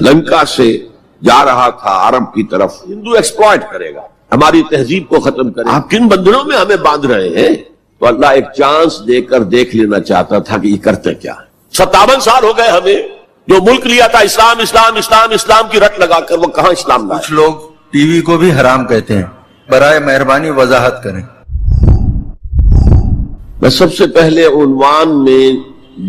لنکا سے جا رہا تھا عرب کی طرف. ہندو ایکسپلائٹ کرے گا, ہماری تہذیب کو ختم کرے گا. آپ کن بندھنوں میں ہمیں باندھ رہے ہیں؟ تو اللہ ایک چانس دے کر دیکھ لینا چاہتا تھا کہ یہ کرتے کیا ہے. 57 سال ہو گئے ہمیں, جو ملک لیا تھا اسلام اسلام اسلام اسلام کی رٹ لگا کر, وہ کہاں اسلام لایا؟ کچھ لوگ ٹی وی کو بھی حرام کہتے ہیں, برائے مہربانی وضاحت کریں. میں سب سے پہلے عنوان میں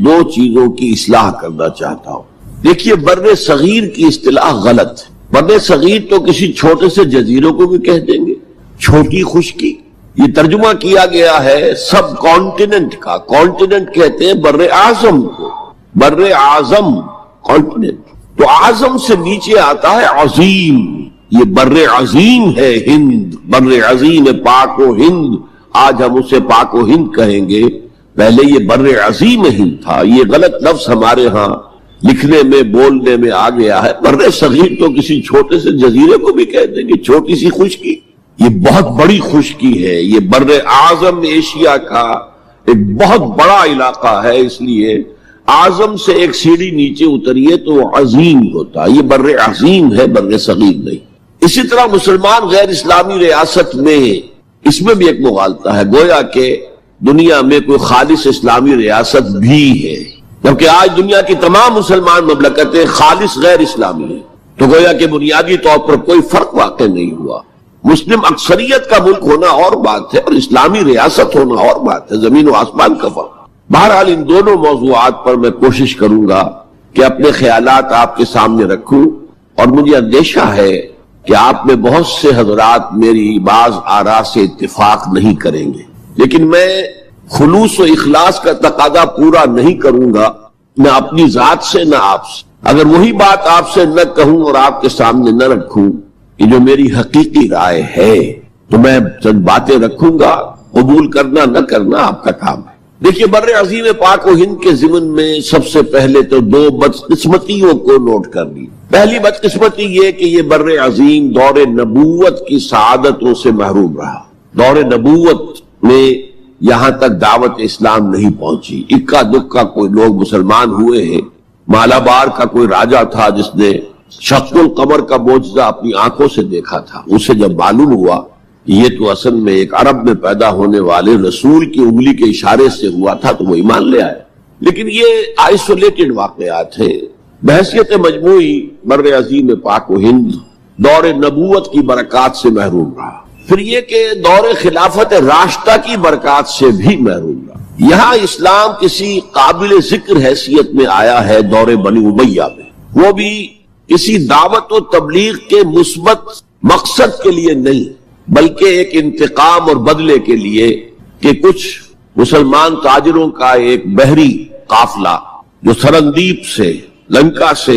2 چیزوں کی اصلاح کرنا چاہتا ہوں. دیکھیے, بر صغیر کی اصطلاح غلط ہے. بر صغیر تو کسی چھوٹے سے جزیروں کو بھی کہہ دیں گے, چھوٹی خشکی. یہ ترجمہ کیا گیا ہے سب کانٹیننٹ کا. کانٹیننٹ کہتے ہیں بر اعظم کو, بر اعظم کانٹیننٹ. تو اعظم سے نیچے آتا ہے عظیم. یہ بر عظیم ہے ہند, بر عظیم پاک و ہند. آج ہم اسے پاک و ہند کہیں گے, پہلے یہ بر عظیم ہند تھا. یہ غلط لفظ ہمارے ہاں لکھنے میں بولنے میں آ گیا ہے. بر صغیر تو کسی چھوٹے سے جزیرے کو بھی کہہ دیں گے, چھوٹی سی خشکی. یہ بہت بڑی خشکی ہے. یہ بر اعظم ایشیا کا ایک بہت بڑا علاقہ ہے, اس لیے اعظم سے ایک سیڑھی نیچے اتریے تو وہ عظیم ہوتا. یہ بر عظیم ہے, بر صغیر نہیں. اسی طرح مسلمان غیر اسلامی ریاست میں اس میں بھی ایک مغالطہ ہے, گویا کہ دنیا میں کوئی خالص اسلامی ریاست بھی ہے, جبکہ آج دنیا کی تمام مسلمان مملکتیں خالص غیر اسلامی ہیں. تو گویا کہ بنیادی طور پر کوئی فرق واقع نہیں ہوا. مسلم اکثریت کا ملک ہونا اور بات ہے, اور اسلامی ریاست ہونا اور بات ہے, زمین و آسمان کا فرق. بہرحال ان دونوں موضوعات پر میں کوشش کروں گا کہ اپنے خیالات آپ کے سامنے رکھوں, اور مجھے اندیشہ ہے کہ آپ میں بہت سے حضرات میری بعض آراء سے اتفاق نہیں کریں گے, لیکن میں خلوص و اخلاص کا تقاضا پورا نہیں کروں گا, نہ اپنی ذات سے نہ آپ سے. اگر وہی بات آپ سے نہ کہوں اور آپ کے سامنے نہ رکھوں کہ جو میری حقیقی رائے ہے, تو میں چند باتیں رکھوں گا, قبول کرنا نہ کرنا آپ کا کام ہے. دیکھیے, بر عظیم پاک و ہند کے ضمن میں سب سے پہلے تو 2 بدقسمتیوں کو نوٹ کر لی. پہلی بدقسمتی یہ کہ یہ بر عظیم دور نبوت کی سعادتوں سے محروم رہا. دور نبوت میں یہاں تک دعوت اسلام نہیں پہنچی. اکا دکا کوئی لوگ مسلمان ہوئے ہیں. مالابار کا کوئی راجہ تھا جس نے شق القمر کا معجزہ اپنی آنکھوں سے دیکھا تھا. اسے جب معلوم ہوا یہ تو اصل میں ایک عرب میں پیدا ہونے والے رسول کی انگلی کے اشارے سے ہوا تھا, تو وہ ایمان لے آئے. لیکن یہ آئسولیٹڈ واقعات ہیں. بحیثیت مجموعی بر عظیم پاک و ہند دور نبوت کی برکات سے محروم رہا. پھر یہ کہ دور خلافت راشدہ کی برکات سے بھی محروم رہا. یہاں اسلام کسی قابل ذکر حیثیت میں آیا ہے دور بنی امیہ میں, وہ بھی کسی دعوت و تبلیغ کے مثبت مقصد کے لیے نہیں, بلکہ ایک انتقام اور بدلے کے لیے کہ کچھ مسلمان تاجروں کا ایک بحری قافلہ جو سرندیپ سے لنکا سے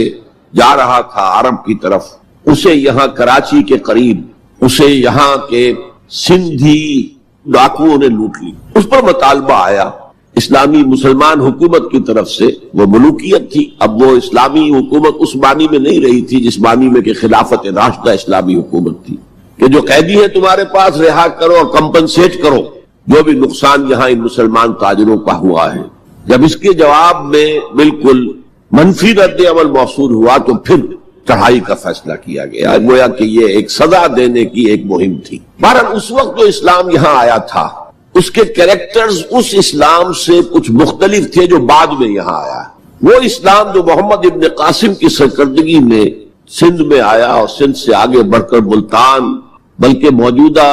جا رہا تھا عرب کی طرف, اسے یہاں کراچی کے قریب اسے یہاں کے سندھی ڈاکوؤں نے لوٹ لی. اس پر مطالبہ آیا اسلامی مسلمان حکومت کی طرف سے. وہ ملوکیت تھی, اب وہ اسلامی حکومت اس معنی میں نہیں رہی تھی جس معنی میں کہ خلافت راشدہ اسلامی حکومت تھی, کہ جو قیدی ہے تمہارے پاس رہا کرو اور کمپنسیٹ کرو جو بھی نقصان یہاں ان مسلمان تاجروں کا ہوا ہے. جب اس کے جواب میں بالکل منفی رد عمل موصول ہوا تو پھر چڑھائی کا فیصلہ کیا گیا, گویا کہ یہ ایک سزا دینے کی ایک مہم تھی. بہرحال اس وقت جو اسلام یہاں آیا تھا اس کے کریکٹرز اس اسلام سے کچھ مختلف تھے جو بعد میں یہاں آیا. وہ اسلام جو محمد ابن قاسم کی سرکردگی میں سندھ میں آیا اور سندھ سے آگے بڑھ کر ملتان بلکہ موجودہ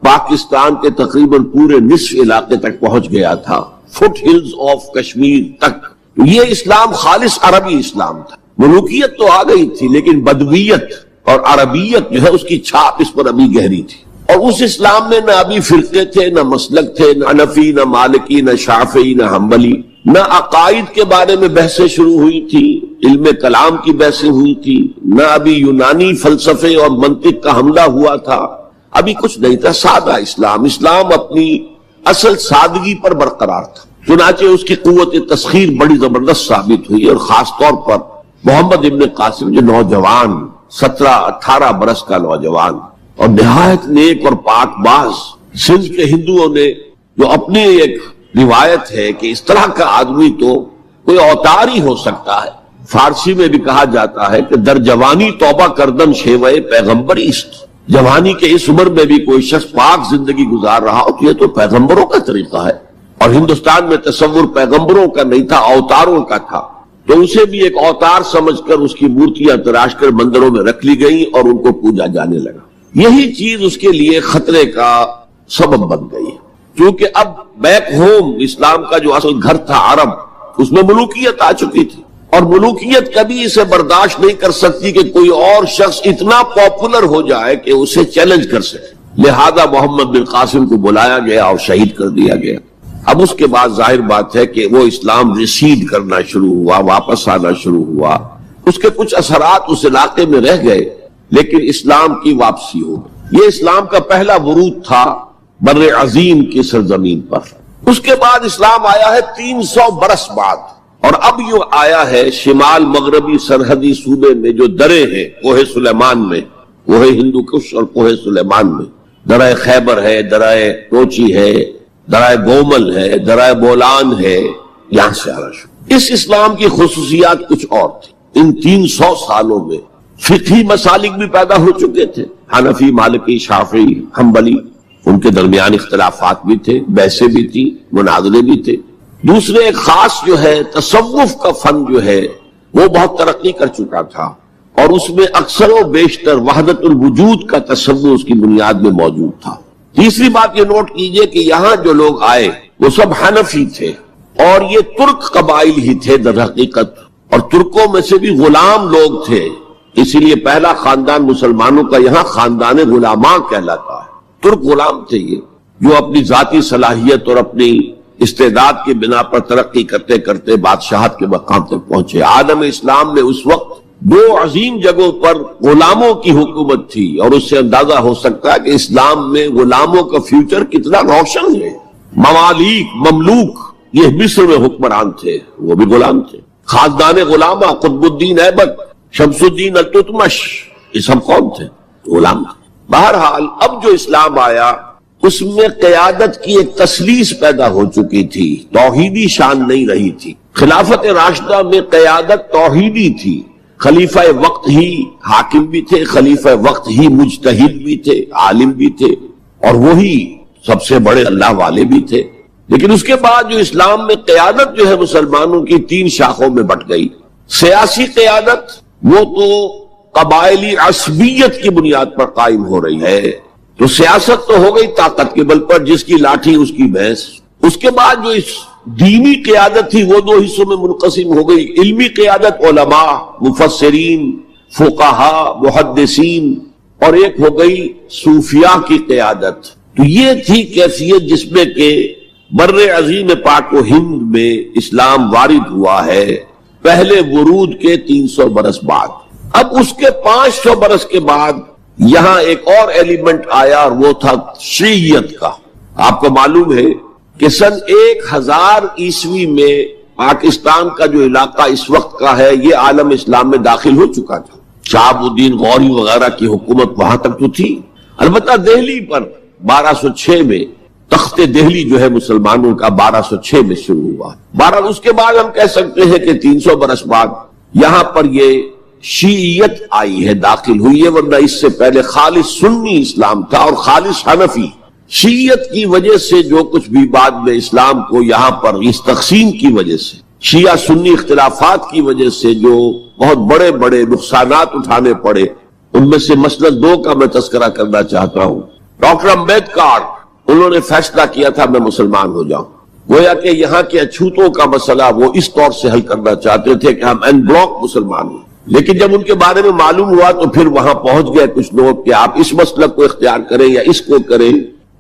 پاکستان کے تقریباً پورے نصف علاقے تک پہنچ گیا تھا, فٹ ہلز آف کشمیر تک. یہ اسلام خالص عربی اسلام تھا. ملوکیت تو آ گئی تھی لیکن بدویت اور عربیت جو ہے اس کی چھاپ اس پر ابھی گہری تھی. اور اس اسلام میں نہ ابھی فرقے تھے, نہ مسلک تھے, نہ حنفی, نہ مالکی, نہ شافعی, نہ حنبلی. نہ عقائد کے بارے میں بحثیں شروع ہوئی تھی, علم کلام کی بحثیں ہوئی تھی, نہ ابھی یونانی فلسفے اور منطق کا حملہ ہوا تھا, ابھی کچھ نہیں تھا. سادہ اسلام. اسلام اپنی اصل سادگی پر برقرار تھا, چنانچہ اس کی قوت تسخیر بڑی زبردست ثابت ہوئی. اور خاص طور پر محمد ابن قاسم جو نوجوان 17-18 برس کا نوجوان اور نہایت نیک اور پاک باز, سندھ کے ہندوؤں نے جو اپنی ایک روایت ہے کہ اس طرح کا آدمی تو کوئی اوتار ہی ہو سکتا ہے, فارسی میں بھی کہا جاتا ہے کہ در جوانی توبہ کردن شیوے پیغمبری است، جوانی کے اس عمر میں بھی کوئی شخص پاک زندگی گزار رہا ہو تو یہ تو پیغمبروں کا طریقہ ہے، اور ہندوستان میں تصور پیغمبروں کا نہیں تھا، اوتاروں کا تھا، تو اسے بھی ایک اوتار سمجھ کر اس کی مورتیاں تراش کر مندروں میں رکھ لی گئیں اور ان کو پوجا جانے لگا۔ یہی چیز اس کے لیے خطرے کا سبب بن گئی، کیونکہ اب بیک ہوم اسلام کا جو اصل گھر تھا عرب، اس میں ملوکیت آ چکی تھی، اور ملوکیت کبھی اسے برداشت نہیں کر سکتی کہ کوئی اور شخص اتنا پاپولر ہو جائے کہ اسے چیلنج کر سکے، لہذا محمد بن قاسم کو بلایا گیا اور شہید کر دیا گیا۔ اب اس کے بعد ظاہر بات ہے کہ وہ اسلام ریسیڈ کرنا شروع ہوا، واپس آنا شروع ہوا، اس کے کچھ اثرات اس علاقے میں رہ گئے، لیکن اسلام کی واپسی ہو گئی۔ یہ اسلام کا پہلا ورود تھا بر عظیم کی سرزمین پر۔ اس کے بعد اسلام آیا ہے 300 برس بعد، اور اب یہ آیا ہے شمال مغربی سرحدی صوبے میں جو درے ہیں، کوہ سلیمان میں، کوہ ہندو کش اور کوہ سلیمان میں، درہ خیبر ہے، درہ توچی ہے، درہ گومل ہے، درہ بولان ہے، یہاں سے آنا شروع۔ اس اسلام کی خصوصیات کچھ اور تھی۔ ان 300 سالوں میں فقہی مسالک بھی پیدا ہو چکے تھے، حنفی، مالکی، شافعی، حنبلی، ان کے درمیان اختلافات بھی تھے، بحثیں بھی تھی، مناظرے بھی تھے۔ دوسرے ایک خاص جو ہے تصوف کا فن جو ہے وہ بہت ترقی کر چکا تھا، اور اس میں اکثر و بیشتر وحدت الوجود کا تصور اس کی بنیاد میں موجود تھا۔ تیسری بات یہ نوٹ کیجئے کہ یہاں جو لوگ آئے وہ سب حنفی تھے، اور یہ ترک قبائل ہی تھے در حقیقت، اور ترکوں میں سے بھی غلام لوگ تھے، اسی لیے پہلا خاندان مسلمانوں کا یہاں خاندان غلاماں کہلاتا ہے۔ ترک غلام تھے یہ، جو اپنی ذاتی صلاحیت اور اپنی استعداد کی بنا پر ترقی کرتے کرتے بادشاہت کے مقام تک پہنچے۔ عالم اسلام میں اس وقت 2 عظیم جگہوں پر غلاموں کی حکومت تھی، اور اس سے اندازہ ہو سکتا ہے کہ اسلام میں غلاموں کا فیوچر کتنا روشن ہے۔ ممالک، مملوک، یہ مصر میں حکمران تھے، وہ بھی غلام تھے۔ خاندان غلامہ، قطب الدین ایبک، شمس الدین التتمش، یہ سب کون تھے؟ غلام تھے۔ بہرحال اب جو اسلام آیا اس میں قیادت کی ایک تسلیس پیدا ہو چکی تھی، توحیدی شان نہیں رہی تھی۔ خلافت راشدہ میں قیادت توحیدی تھی، خلیفہ وقت ہی حاکم بھی تھے، خلیفہ وقت ہی مجتہد بھی تھے، عالم بھی تھے، اور وہی سب سے بڑے اللہ والے بھی تھے۔ لیکن اس کے بعد جو اسلام میں قیادت جو ہے مسلمانوں کی 3 شاخوں میں بٹ گئی۔ سیاسی قیادت وہ تو قبائلی عصبیت کی بنیاد پر قائم ہو رہی ہے، تو سیاست تو ہو گئی طاقت کے بل پر، جس کی لاٹھی اس کی بھینس۔ اس کے بعد جو اس دینی قیادت تھی وہ 2 حصوں میں منقسم ہو گئی، علمی قیادت علماء، مفسرین، فقہاء، محدثین، اور ایک ہو گئی صوفیاء کی قیادت۔ تو یہ تھی کیفیت جس میں کہ بر عظیم پاک و ہند میں اسلام وارد ہوا ہے پہلے ورود کے 300 برس بعد۔ اب اس کے 500 برس کے بعد یہاں ایک اور ایلیمنٹ آیا، اور وہ تھا شیعیت کا۔ آپ کو معلوم ہے کہ سن 1000 عیسوی میں پاکستان کا جو علاقہ اس وقت کا ہے یہ عالم اسلام میں داخل ہو چکا تھا۔ شہاب الدین غوری وغیرہ کی حکومت وہاں تک تو تھی، البتہ دہلی پر 1206 میں تخت دہلی جو ہے مسلمانوں کا 1206 میں شروع ہوا۔ بہرحال اس کے بعد ہم کہہ سکتے ہیں کہ 300 برس بعد یہاں پر یہ شیعیت آئی ہے، داخل ہوئی ہے، ورنہ اس سے پہلے خالص سنی اسلام تھا اور خالص حنفی۔ شیعیت کی وجہ سے جو کچھ بھی بعد میں اسلام کو یہاں پر اس تقسیم کی وجہ سے، شیعہ سنی اختلافات کی وجہ سے جو بہت بڑے بڑے نقصانات اٹھانے پڑے، ان میں سے مثلا 2 کا میں تذکرہ کرنا چاہتا ہوں۔ ڈاکٹر امبیڈکر، انہوں نے فیصلہ کیا تھا میں مسلمان ہو جاؤں، گویا کہ یہاں کے اچھوتوں کا مسئلہ وہ اس طور سے حل کرنا چاہتے تھے کہ ہم این بلاک مسلمان ہیں، لیکن جب ان کے بارے میں معلوم ہوا تو پھر وہاں پہنچ گئے کچھ لوگ کہ آپ اس مسلک کو اختیار کریں یا اس کو کریں۔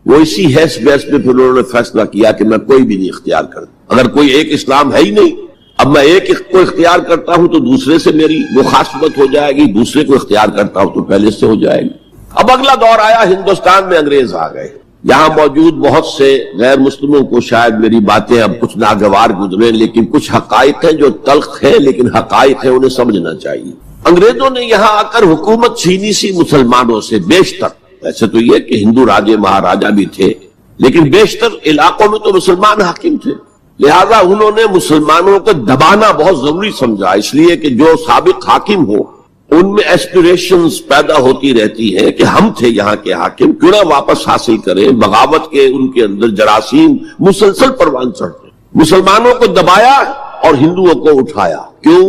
وہ اسی حیث بحث میں پھر انہوں نے فیصلہ کیا کہ میں کوئی بھی نہیں اختیار کرتا، اگر کوئی ایک اسلام ہے ہی نہیں، اب میں ایک کو اختیار کرتا ہوں تو دوسرے سے میری مخاصمت ہو جائے گی، دوسرے کو اختیار کرتا ہوں تو پہلے سے ہو جائے گی۔ اب اگلا دور آیا، ہندوستان میں انگریز آ گئے۔ یہاں موجود بہت سے غیر مسلموں کو شاید میری باتیں اب کچھ ناگوار گزریں، لیکن کچھ حقائق ہیں جو تلخ ہیں لیکن حقائق ہیں، انہیں سمجھنا چاہیے۔ انگریزوں نے یہاں آ کر حکومت چھینی سی مسلمانوں سے بیشتر، ایسے تو یہ کہ ہندو راجے مہاراجا بھی تھے، لیکن بیشتر علاقوں میں تو مسلمان حاکم تھے۔ لہذا انہوں نے مسلمانوں کو دبانا بہت ضروری سمجھا، اس لیے کہ جو سابق حاکم ہو ان میں ایسپیریشنز پیدا ہوتی رہتی ہیں کہ ہم تھے یہاں کے حاکم، کیوں نہ واپس حاصل کریں، بغاوت کے ان کے اندر جراثیم مسلسل پروان چڑھتے، مسلمانوں کو دبایا اور ہندوؤں کو اٹھایا۔ کیوں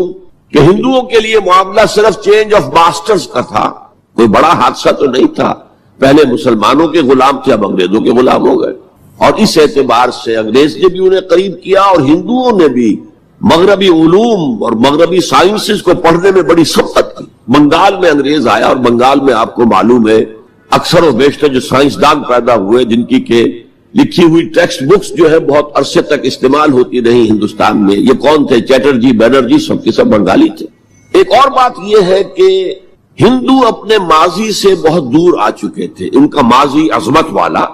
کہ ہندوؤں کے لیے معاملہ صرف چینج آف ماسٹرز کا تھا، کوئی بڑا حادثہ تو نہیں تھا، پہلے مسلمانوں کے غلام تھے اب انگریزوں کے غلام ہو گئے، اور اس اعتبار سے انگریز نے بھی انہیں قریب کیا اور ہندوؤں نے بھی مغربی علوم اور مغربی سائنسز کو پڑھنے میں بڑی سبقت کی۔ بنگال میں انگریز آیا اور بنگال میں آپ کو معلوم ہے اکثر و بیشتر جو سائنسدان پیدا ہوئے جن کی کہ لکھی ہوئی ٹیکسٹ بکس جو ہے بہت عرصے تک استعمال ہوتی رہی ہندوستان میں، یہ کون تھے؟ چیٹرجی، بینرجی، سب کے سب بنگالی تھے۔ ایک اور بات یہ ہے کہ ہندو اپنے ماضی سے بہت دور آ چکے تھے، ان کا ماضی عظمت والا،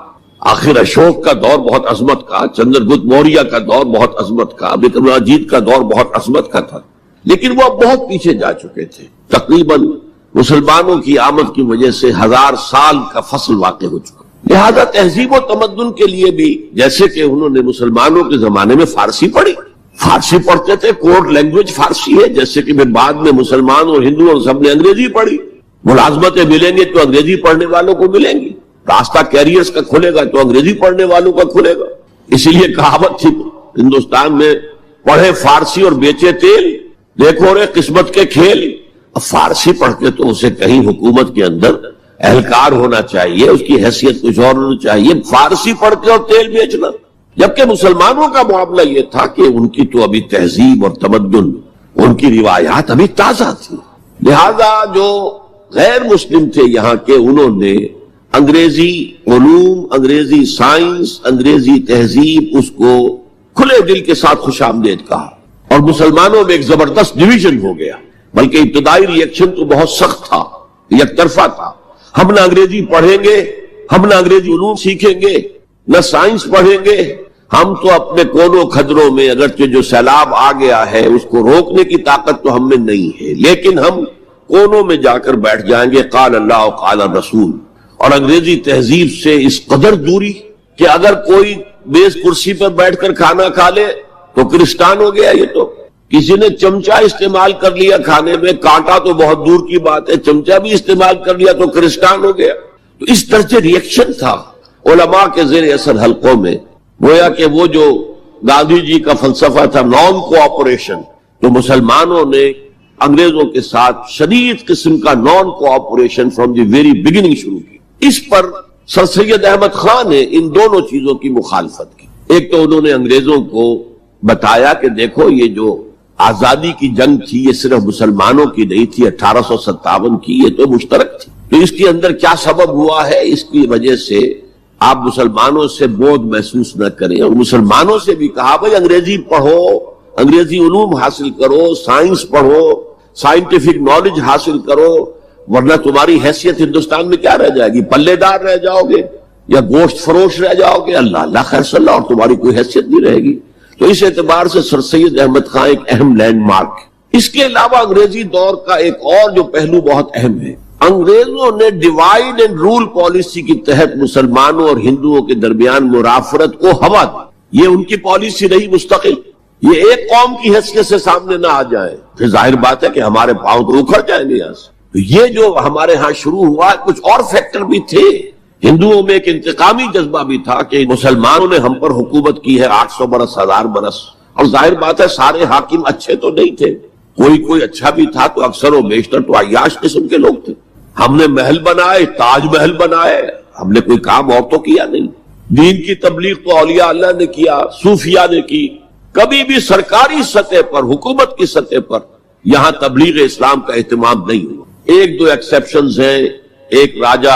آخر اشوک کا دور بہت عظمت کا، چندر گپت موریہ کا دور بہت عظمت کا، وکرماجیت کا دور بہت عظمت کا تھا، لیکن وہ بہت پیچھے جا چکے تھے۔ تقریباً مسلمانوں کی آمد کی وجہ سے 1000 سال کا فصل واقع ہو چکا، لہذا تہذیب و تمدن کے لیے بھی جیسے کہ انہوں نے مسلمانوں کے زمانے میں فارسی پڑھی، فارسی پڑھتے تھے، کوڈ لینگویج فارسی ہے، جیسے کہ پھر بعد میں مسلمان اور ہندو اور سب نے انگریزی پڑھی، ملازمتیں ملیں گے تو انگریزی پڑھنے والوں کو ملیں گی، راستہ کیریئرز کا کھلے گا تو انگریزی پڑھنے والوں کا کھلے گا، اسی لیے کہاوت تھی ہندوستان میں، پڑھے فارسی اور بیچے تیل، دیکھو رے قسمت کے کھیل۔ اب فارسی پڑھ کے تو اسے کہیں حکومت کے اندر اہلکار ہونا چاہیے، اس کی حیثیت کچھ اور ہونی چاہیے، فارسی پڑھ کے اور تیل بیچنا۔ جبکہ مسلمانوں کا معاملہ یہ تھا کہ ان کی تو ابھی تہذیب اور تمدن، ان کی روایات ابھی تازہ تھی، لہذا جو غیر مسلم تھے یہاں کے انہوں نے انگریزی علوم، انگریزی سائنس، انگریزی تہذیب اس کو کھلے دل کے ساتھ خوش آمدید کہا، اور مسلمانوں میں ایک زبردست ڈویژن ہو گیا، بلکہ ابتدائی ری ایکشن تو بہت سخت تھا، یک طرفہ تھا، ہم نہ انگریزی پڑھیں گے، ہم نہ انگریزی علوم سیکھیں گے، نہ سائنس پڑھیں گے، ہم تو اپنے کونوں خدروں میں اگرچہ جو سیلاب آ گیا ہے اس کو روکنے کی طاقت تو ہم میں نہیں ہے، لیکن ہم کونوں میں جا کر بیٹھ جائیں گے، قال اللہ قال رسول۔ اور انگریزی تہذیب سے اس قدر دوری کہ اگر کوئی میز کرسی پر بیٹھ کر کھانا کھا لے تو کرسٹان ہو گیا، یہ تو کسی نے چمچہ استعمال کر لیا کھانے میں، کانٹا تو بہت دور کی بات ہے، چمچہ بھی استعمال کر لیا تو کرسٹان ہو گیا۔ تو اس درجے ری ایکشن تھا علماء کے زیر اثر حلقوں میں، گویا کہ وہ جو گاندھی جی کا فلسفہ تھا نان کوآپریشن، تو مسلمانوں نے انگریزوں کے ساتھ شدید قسم کا naan cooperation from the very beginning شروع کی۔ اس پر سر سید احمد خان نے ان دونوں چیزوں کی مخالفت کی۔ ایک تو انہوں نے انگریزوں کو بتایا کہ دیکھو یہ جو آزادی کی جنگ تھی یہ صرف مسلمانوں کی نہیں تھی، 1857 کی، یہ تو مشترک تھی، تو اس کے اندر کیا سبب ہوا ہے، اس کی وجہ سے آپ مسلمانوں سے بودھ محسوس نہ کریں، اور مسلمانوں سے بھی کہا بھائی انگریزی پڑھو، انگریزی علوم حاصل کرو، سائنس پڑھو، سائنٹیفک نالج حاصل کرو، ورنہ تمہاری حیثیت ہندوستان میں کیا رہ جائے گی، پلے دار رہ جاؤ گے یا گوشت فروش رہ جاؤ گے، اللہ اللہ خیر صلی اللہ، اور تمہاری کوئی حیثیت نہیں رہے گی۔ تو اس اعتبار سے سر سید احمد خان ایک اہم لینڈ مارک ہے۔ اس کے علاوہ انگریزی دور کا ایک اور جو پہلو بہت اہم ہے، انگریزوں نے ڈیوائڈ اینڈ رول پالیسی کے تحت مسلمانوں اور ہندوؤں کے درمیان مرافرت کو ہوا دی، یہ ان کی پالیسی رہی مستقل، یہ ایک قوم کی حیثیت سے سامنے نہ آ جائیں، پھر ظاہر بات ہے کہ ہمارے پاؤں تو اکھڑ جائیں گے یہاں سے۔ تو یہ جو ہمارے ہاں شروع ہوا، کچھ اور فیکٹر بھی تھے، ہندوؤں میں ایک انتقامی جذبہ بھی تھا کہ مسلمانوں نے ہم پر حکومت کی ہے 800 برس 1000 برس، اور ظاہر بات ہے سارے حاکم اچھے تو نہیں تھے، کوئی اچھا بھی تھا، تو اکثر و بیشتر تو عیاش قسم کے لوگ تھے۔ ہم نے محل بنائے، تاج محل بنائے، ہم نے کوئی کام اور تو کیا نہیں۔ دین کی تبلیغ تو اولیاء اللہ نے کیا، صوفیاء نے کی، کبھی بھی سرکاری سطح پر، حکومت کی سطح پر یہاں تبلیغ اسلام کا اہتمام نہیں ہوا۔ ایک دو ایکسیپشنز ہیں، ایک راجہ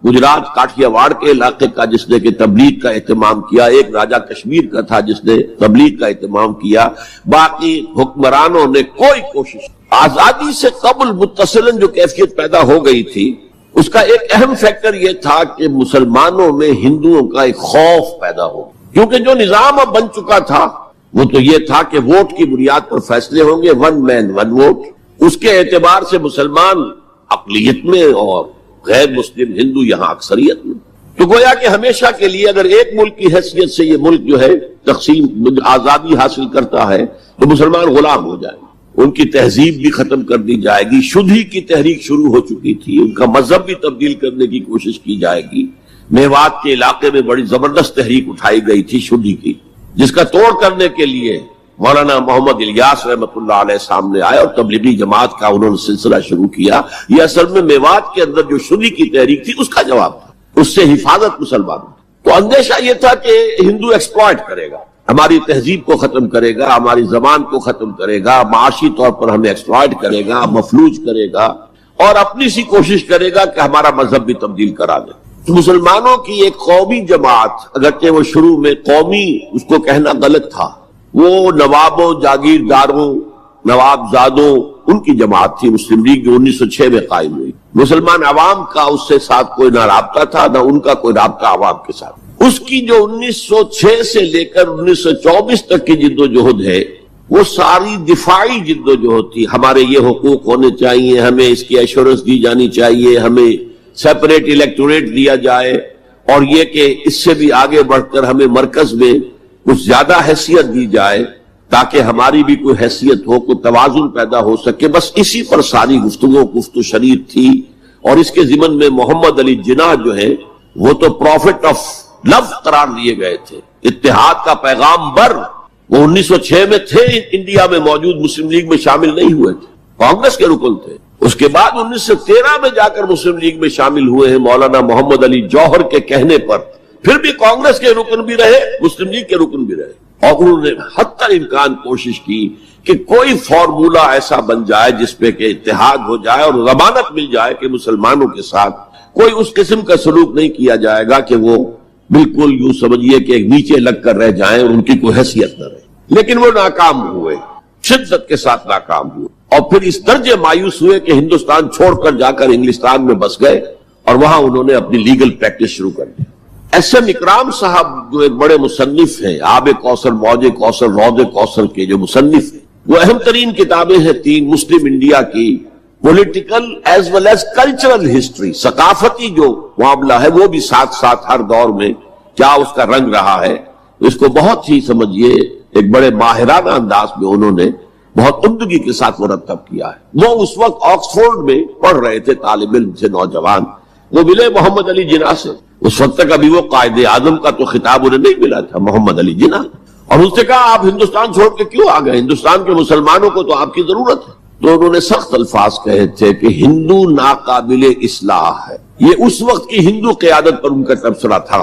گجرات کاٹھیا واڑ کے علاقے کا جس نے کہ تبلیغ کا اہتمام کیا، ایک راجہ کشمیر کا تھا جس نے تبلیغ کا اہتمام کیا، باقی حکمرانوں نے کوئی کوشش۔ آزادی سے قبل متصلاً جو کیفیت پیدا ہو گئی تھی، اس کا ایک اہم فیکٹر یہ تھا کہ مسلمانوں میں ہندوؤں کا ایک خوف پیدا ہو، کیونکہ جو نظام اب بن چکا تھا وہ تو یہ تھا کہ ووٹ کی بنیاد پر فیصلے ہوں گے، ون مین ون ووٹ، اس کے اعتبار سے مسلمان اقلیت میں اور غیر مسلم ہندو یہاں اکثریت میں۔ تو گویا کہ ہمیشہ کے لیے اگر ایک ملک کی حیثیت سے یہ ملک جو ہے تقسیم آزادی حاصل کرتا ہے تو مسلمان غلام ہو جائیں، ان کی تہذیب بھی ختم کر دی جائے گی. شدھی کی تحریک شروع ہو چکی تھی، ان کا مذہب بھی تبدیل کرنے کی کوشش کی جائے گی. میوات کے علاقے میں بڑی زبردست تحریک اٹھائی گئی تھی شدھی کی، جس کا توڑ کرنے کے لیے مولانا محمد الیاس رحمۃ اللہ علیہ سامنے آئے اور تبلیغی جماعت کا انہوں نے سلسلہ شروع کیا. یہ اصل میں میوات کے اندر جو شدھی کی تحریک تھی اس کا جواب تھا، اس سے حفاظت مسلمانوں. تو اندیشہ یہ تھا کہ ہندو ایکسپلائٹ کرے گا، ہماری تہذیب کو ختم کرے گا، ہماری زبان کو ختم کرے گا، معاشی طور پر ہمیں ایکسپلائٹ کرے گا، مفلوج کرے گا، اور اپنی سی کوشش کرے گا کہ ہمارا مذہب بھی تبدیل کرا دے. تو مسلمانوں کی ایک قومی جماعت، اگرچہ وہ شروع میں قومی اس کو کہنا غلط تھا، وہ نوابوں، جاگیرداروں، نواب زادوں ان کی جماعت تھی مسلم لیگ، جو 1906 میں قائم ہوئی. مسلمان عوام کا اس سے ساتھ کوئی نہ رابطہ تھا، نہ ان کا کوئی رابطہ عوام کے ساتھ. اس کی جو 1906 سے لے کر 1924 تک کی جد و جہد ہے، وہ ساری دفاعی جد و جہد تھی. ہمارے یہ حقوق ہونے چاہیے، ہمیں اس کی ایشورنس دی جانی چاہیے، ہمیں سیپریٹ الیکٹوریٹ دیا جائے، اور یہ کہ اس سے بھی آگے بڑھ کر ہمیں مرکز میں کچھ زیادہ حیثیت دی جائے تاکہ ہماری بھی کوئی حیثیت ہو، کوئی توازن پیدا ہو سکے. بس اسی پر ساری گفت و شنید تھی. اور اس کے ضمن میں محمد علی جناح جو ہے وہ تو پروفٹ آف لو قرار دیے گئے تھے، اتحاد کا پیغام بر. وہ 1906 میں تھے انڈیا میں موجود، مسلم لیگ میں شامل نہیں ہوئے تھے، کانگریس کے رکن تھے. اس کے بعد 1913 میں جا کر مسلم لیگ میں شامل ہوئے ہیں مولانا محمد علی جوہر کے کہنے پر. پھر بھی کانگریس کے رکن بھی رہے، مسلم لیگ کے رکن بھی رہے، اور انہوں نے حتی امکان کوشش کی کہ کوئی فارمولا ایسا بن جائے جس پہ کہ اتحاد ہو جائے اور ضمانت مل جائے کہ مسلمانوں کے ساتھ کوئی اس قسم کا سلوک نہیں کیا جائے گا کہ وہ بالکل یوں سمجھیے کہ نیچے لگ کر رہ جائیں اور ان کی کوئی حیثیت نہ رہے. لیکن وہ ناکام ہوئے، شدت کے ساتھ ناکام ہوئے، اور پھر اس درجے مایوس ہوئے کہ ہندوستان چھوڑ کر جا کر انگلستان میں بس گئے اور وہاں انہوں نے اپنی لیگل پریکٹس شروع کر دی. ایس ایم اکرام صاحب جو ایک بڑے مصنف ہیں، آب کوثر، موج کوثر، رود کوثر کے جو مصنف ہیں، وہ اہم ترین کتابیں ہیں 3 مسلم انڈیا کی، political as well as cultural history, ثقافتی جو معاملہ ہے وہ بھی ساتھ ساتھ ہر دور میں کیا اس کا رنگ رہا ہے. اس کو بہت ہی سمجھیے ایک بڑے ماہرانہ انداز میں انہوں نے بہت عمدگی کے ساتھ مرتب کیا ہے. وہ اس وقت آکسفورڈ میں پڑھ رہے تھے، طالب علم سے نوجوان. وہ ملے محمد علی جناح سے. اس وقت تک ابھی وہ قائد اعظم کا تو خطاب انہیں نہیں ملا تھا، محمد علی جناح. اور اس نے کہا آپ ہندوستان چھوڑ کے کیوں آ گئے؟ ہندوستان کے مسلمانوں کو تو آپ کی ضرورت ہے. تو انہوں نے سخت الفاظ کہے تھے کہ ہندو ناقابل اصلاح ہے. یہ اس وقت کی ہندو قیادت پر ان کا تبصرہ تھا.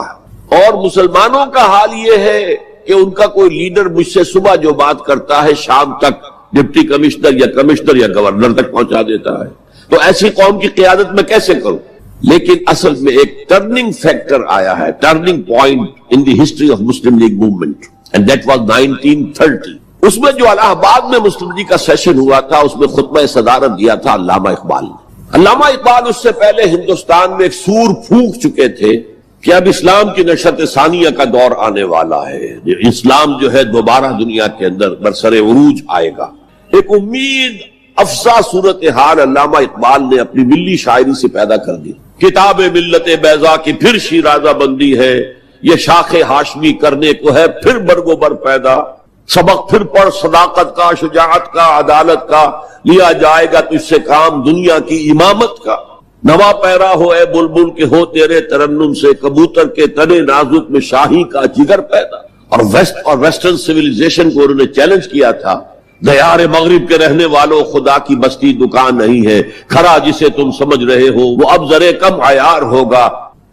اور مسلمانوں کا حال یہ ہے کہ ان کا کوئی لیڈر مجھ سے صبح جو بات کرتا ہے شام تک ڈپٹی کمشنر یا گورنر تک پہنچا دیتا ہے. تو ایسی قوم کی قیادت میں کیسے کروں؟ لیکن اصل میں ایک ٹرننگ فیکٹر آیا ہے، turning point in the history of Muslim league movement, and that was 1930. اس میں جو الہ آباد میں مسلم لیگ کا سیشن ہوا تھا، اس میں خطبہ صدارت دیا تھا علامہ اقبال نے. علامہ اقبال اس سے پہلے ہندوستان میں ایک سور پھونک چکے تھے کہ اب اسلام کی نشأت ثانیہ کا دور آنے والا ہے، اسلام جو ہے دوبارہ دنیا کے اندر برسر عروج آئے گا. ایک امید افزا صورتحال علامہ اقبال نے اپنی ملی شاعری سے پیدا کر دی. کتاب ملت بیضا کی پھر شیرازہ بندی ہے، یہ شاخ ہاشمی کرنے کو ہے پھر برگ و بر پیدا. سبق پھر پڑھ صداقت کا، شجاعت کا، عدالت کا، لیا جائے گا تو اس سے کام دنیا کی امامت کا. نوا پیرا ہو اے بلبل کے ہو تیرے ترنم سے، کبوتر کے تنے نازک میں شاہی کا جگر پیدا. اور ویسٹرن سیویلائزیشن کو انہوں نے چیلنج کیا تھا. دیار مغرب کے رہنے والوں، خدا کی بستی دکان نہیں ہے، کھرا جسے تم سمجھ رہے ہو وہ اب ذرے کم عیار ہوگا.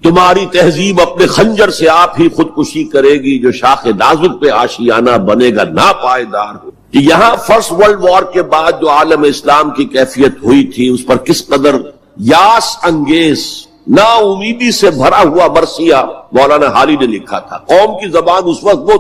تمہاری تہذیب اپنے خنجر سے آپ ہی خودکشی کرے گی، جو شاخ نازک پہ آشیانہ بنے گا ناپائیدار ہو. یہاں فرسٹ ورلڈ وار کے بعد جو عالم اسلام کی کیفیت ہوئی تھی اس پر کس قدر یاس انگیز، نا امیدی سے بھرا ہوا مرثیہ مولانا حالی نے لکھا تھا. قوم کی زبان اس وقت وہ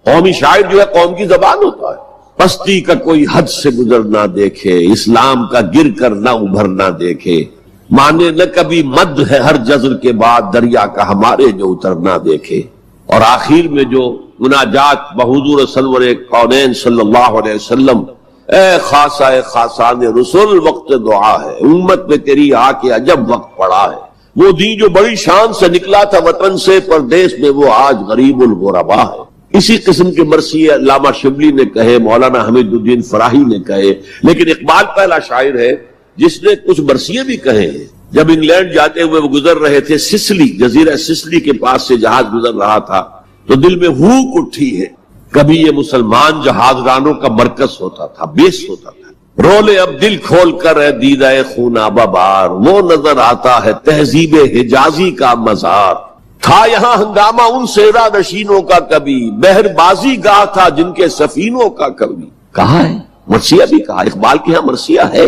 قومی شاعر جو ہے قوم کی زبان ہوتا ہے. پستی کا کوئی حد سے گزر نہ دیکھے، اسلام کا گر کر نہ ابھر نہ دیکھے، مانے نہ کبھی مد ہے ہر جزر کے بعد دریا کا ہمارے جو اتر نہ دیکھے. اور آخر میں جو مناجات بحضور سرور کونین صلی اللہ علیہ وسلم، اے خاصہ خاصان رسول وقت دعا ہے، امت میں تیری آ کے عجب وقت پڑا ہے. وہ دین جو بڑی شان سے نکلا تھا وطن سے پردیس میں، وہ آج غریب الغربا ہے۔ اسی قسم کے مرثیے علامہ شبلی نے کہے، مولانا حمید الدین فراہی نے کہے، لیکن اقبال پہلا شاعر ہے جس نے کچھ مرثیے بھی کہے ہیں۔ جب انگلینڈ جاتے ہوئے وہ گزر رہے تھے سسلی، جزیرہ سسلی کے پاس سے جہاز گزر رہا تھا، تو دل میں ہوک اٹھی ہے، کبھی یہ مسلمان جہاز رانوں کا مرکز ہوتا تھا، بیس ہوتا تھا۔ رولے اب دل کھول کر ہے دیدہ خونابہ بار، وہ نظر آتا ہے تہذیب حجازی کا مزار۔ تھا یہاں ہنگامہ ان سیرا نشینوں کا کبھی، بحر بازی گاہ تھا جن کے سفینوں کا کبھی۔ کہا ہے مرثیہ بھی کہا، اقبال کے ہاں مرثیہ ہے،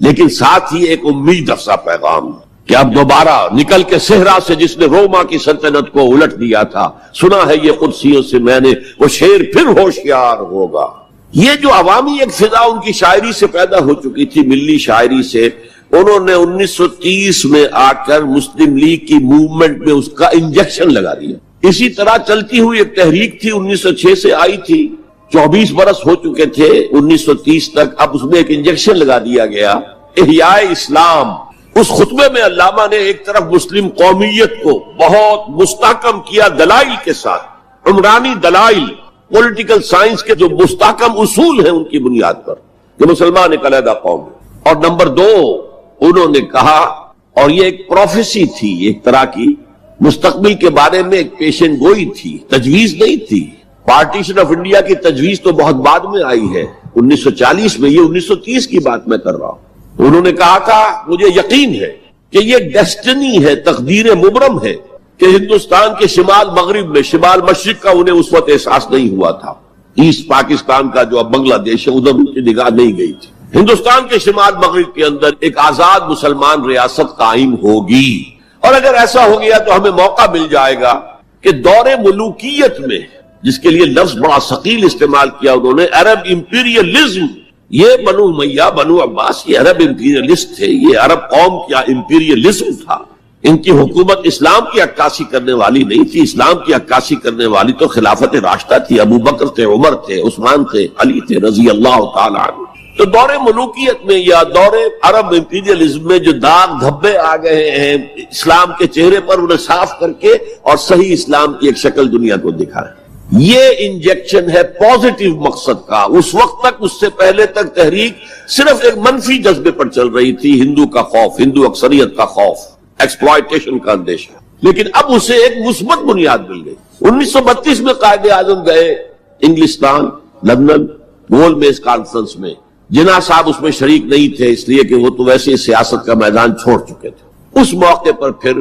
لیکن ساتھ ہی ایک امید افزا پیغام کہ اب دوبارہ نکل کے صحرا سے جس نے روما کی سلطنت کو الٹ دیا تھا، سنا ہے یہ قدسیوں سے میں نے، وہ شیر پھر ہوشیار ہوگا۔ یہ جو عوامی ایک فضا ان کی شاعری سے پیدا ہو چکی تھی، ملی شاعری سے، انہوں نے 1930 میں آ کر مسلم لیگ کی موومنٹ میں اس کا انجیکشن لگا دیا۔ اسی طرح چلتی ہوئی ایک تحریک تھی 1906 سے آئی تھی، 24 برس ہو چکے تھے 1930 تک، اب اس میں ایک انجیکشن لگا دیا گیا، احیاء اسلام۔ اس خطبے میں علامہ نے ایک طرف مسلم قومیت کو بہت مستحکم کیا دلائل کے ساتھ، عمرانی دلائل، پولیٹیکل سائنس کے جو مستحکم اصول ہیں ان کی بنیاد پر کہ مسلمان ایک علیحدہ قوم ہے۔ اور نمبر 2 انہوں نے کہا، اور یہ ایک پروفیسی تھی، ایک طرح کی مستقبل کے بارے میں ایک پیشن گوئی تھی، تجویز نہیں تھی۔ پارٹیشن آف انڈیا کی تجویز تو بہت بعد میں آئی ہے 1940 میں، یہ 1930 کی بات میں کر رہا ہوں۔ انہوں نے کہا تھا مجھے یقین ہے کہ یہ ڈیسٹنی ہے، تقدیر مبرم ہے کہ ہندوستان کے شمال مغرب میں، شمال مشرق کا انہیں اس وقت احساس نہیں ہوا تھا، ایسٹ پاکستان کا جو اب بنگلہ دیش ہے ادھر ان کی نگاہ نہیں گئی تھی۔ ہندوستان کے شمال مغرب کے اندر ایک آزاد مسلمان ریاست قائم ہوگی، اور اگر ایسا ہو گیا تو ہمیں موقع مل جائے گا کہ دور ملوکیت میں، جس کے لیے لفظ بڑا ثقیل استعمال کیا انہوں نے، عرب امپیریلزم، یہ بنو امیہ بنو عباس یہ عرب امپیریلسٹ تھے، یہ عرب قوم کیا امپیریلزم تھا۔ ان کی حکومت اسلام کی عکاسی کرنے والی نہیں تھی، اسلام کی عکاسی کرنے والی تو خلافت راشدہ تھی، ابو بکر تھے، عمر تھے، عثمان تھے، علی تھے رضی اللہ تعالی عنہ۔ تو دور ملوکیت میں یا دور عرب امپیریلزم میں جو داغ دھبے آ گئے ہیں اسلام کے چہرے پر، انہیں صاف کر کے اور صحیح اسلام کی ایک شکل دنیا کو دکھائیں۔ یہ انجیکشن ہے پازیٹیو مقصد کا۔ اس وقت تک، اس سے پہلے تک تحریک صرف ایک منفی جذبے پر چل رہی تھی، ہندو کا خوف، ہندو اکثریت کا خوف، ایکسپلائٹیشن کا اندیشہ، لیکن اب اسے ایک مثبت بنیاد مل گئی۔ 1932 میں قائد اعظم گئے انگلستان، لندن، گول میز کانفرنس میں۔ جناح صاحب اس میں شریک نہیں تھے، اس لیے کہ وہ تو ویسے سیاست کا میدان چھوڑ چکے تھے۔ اس موقع پر پھر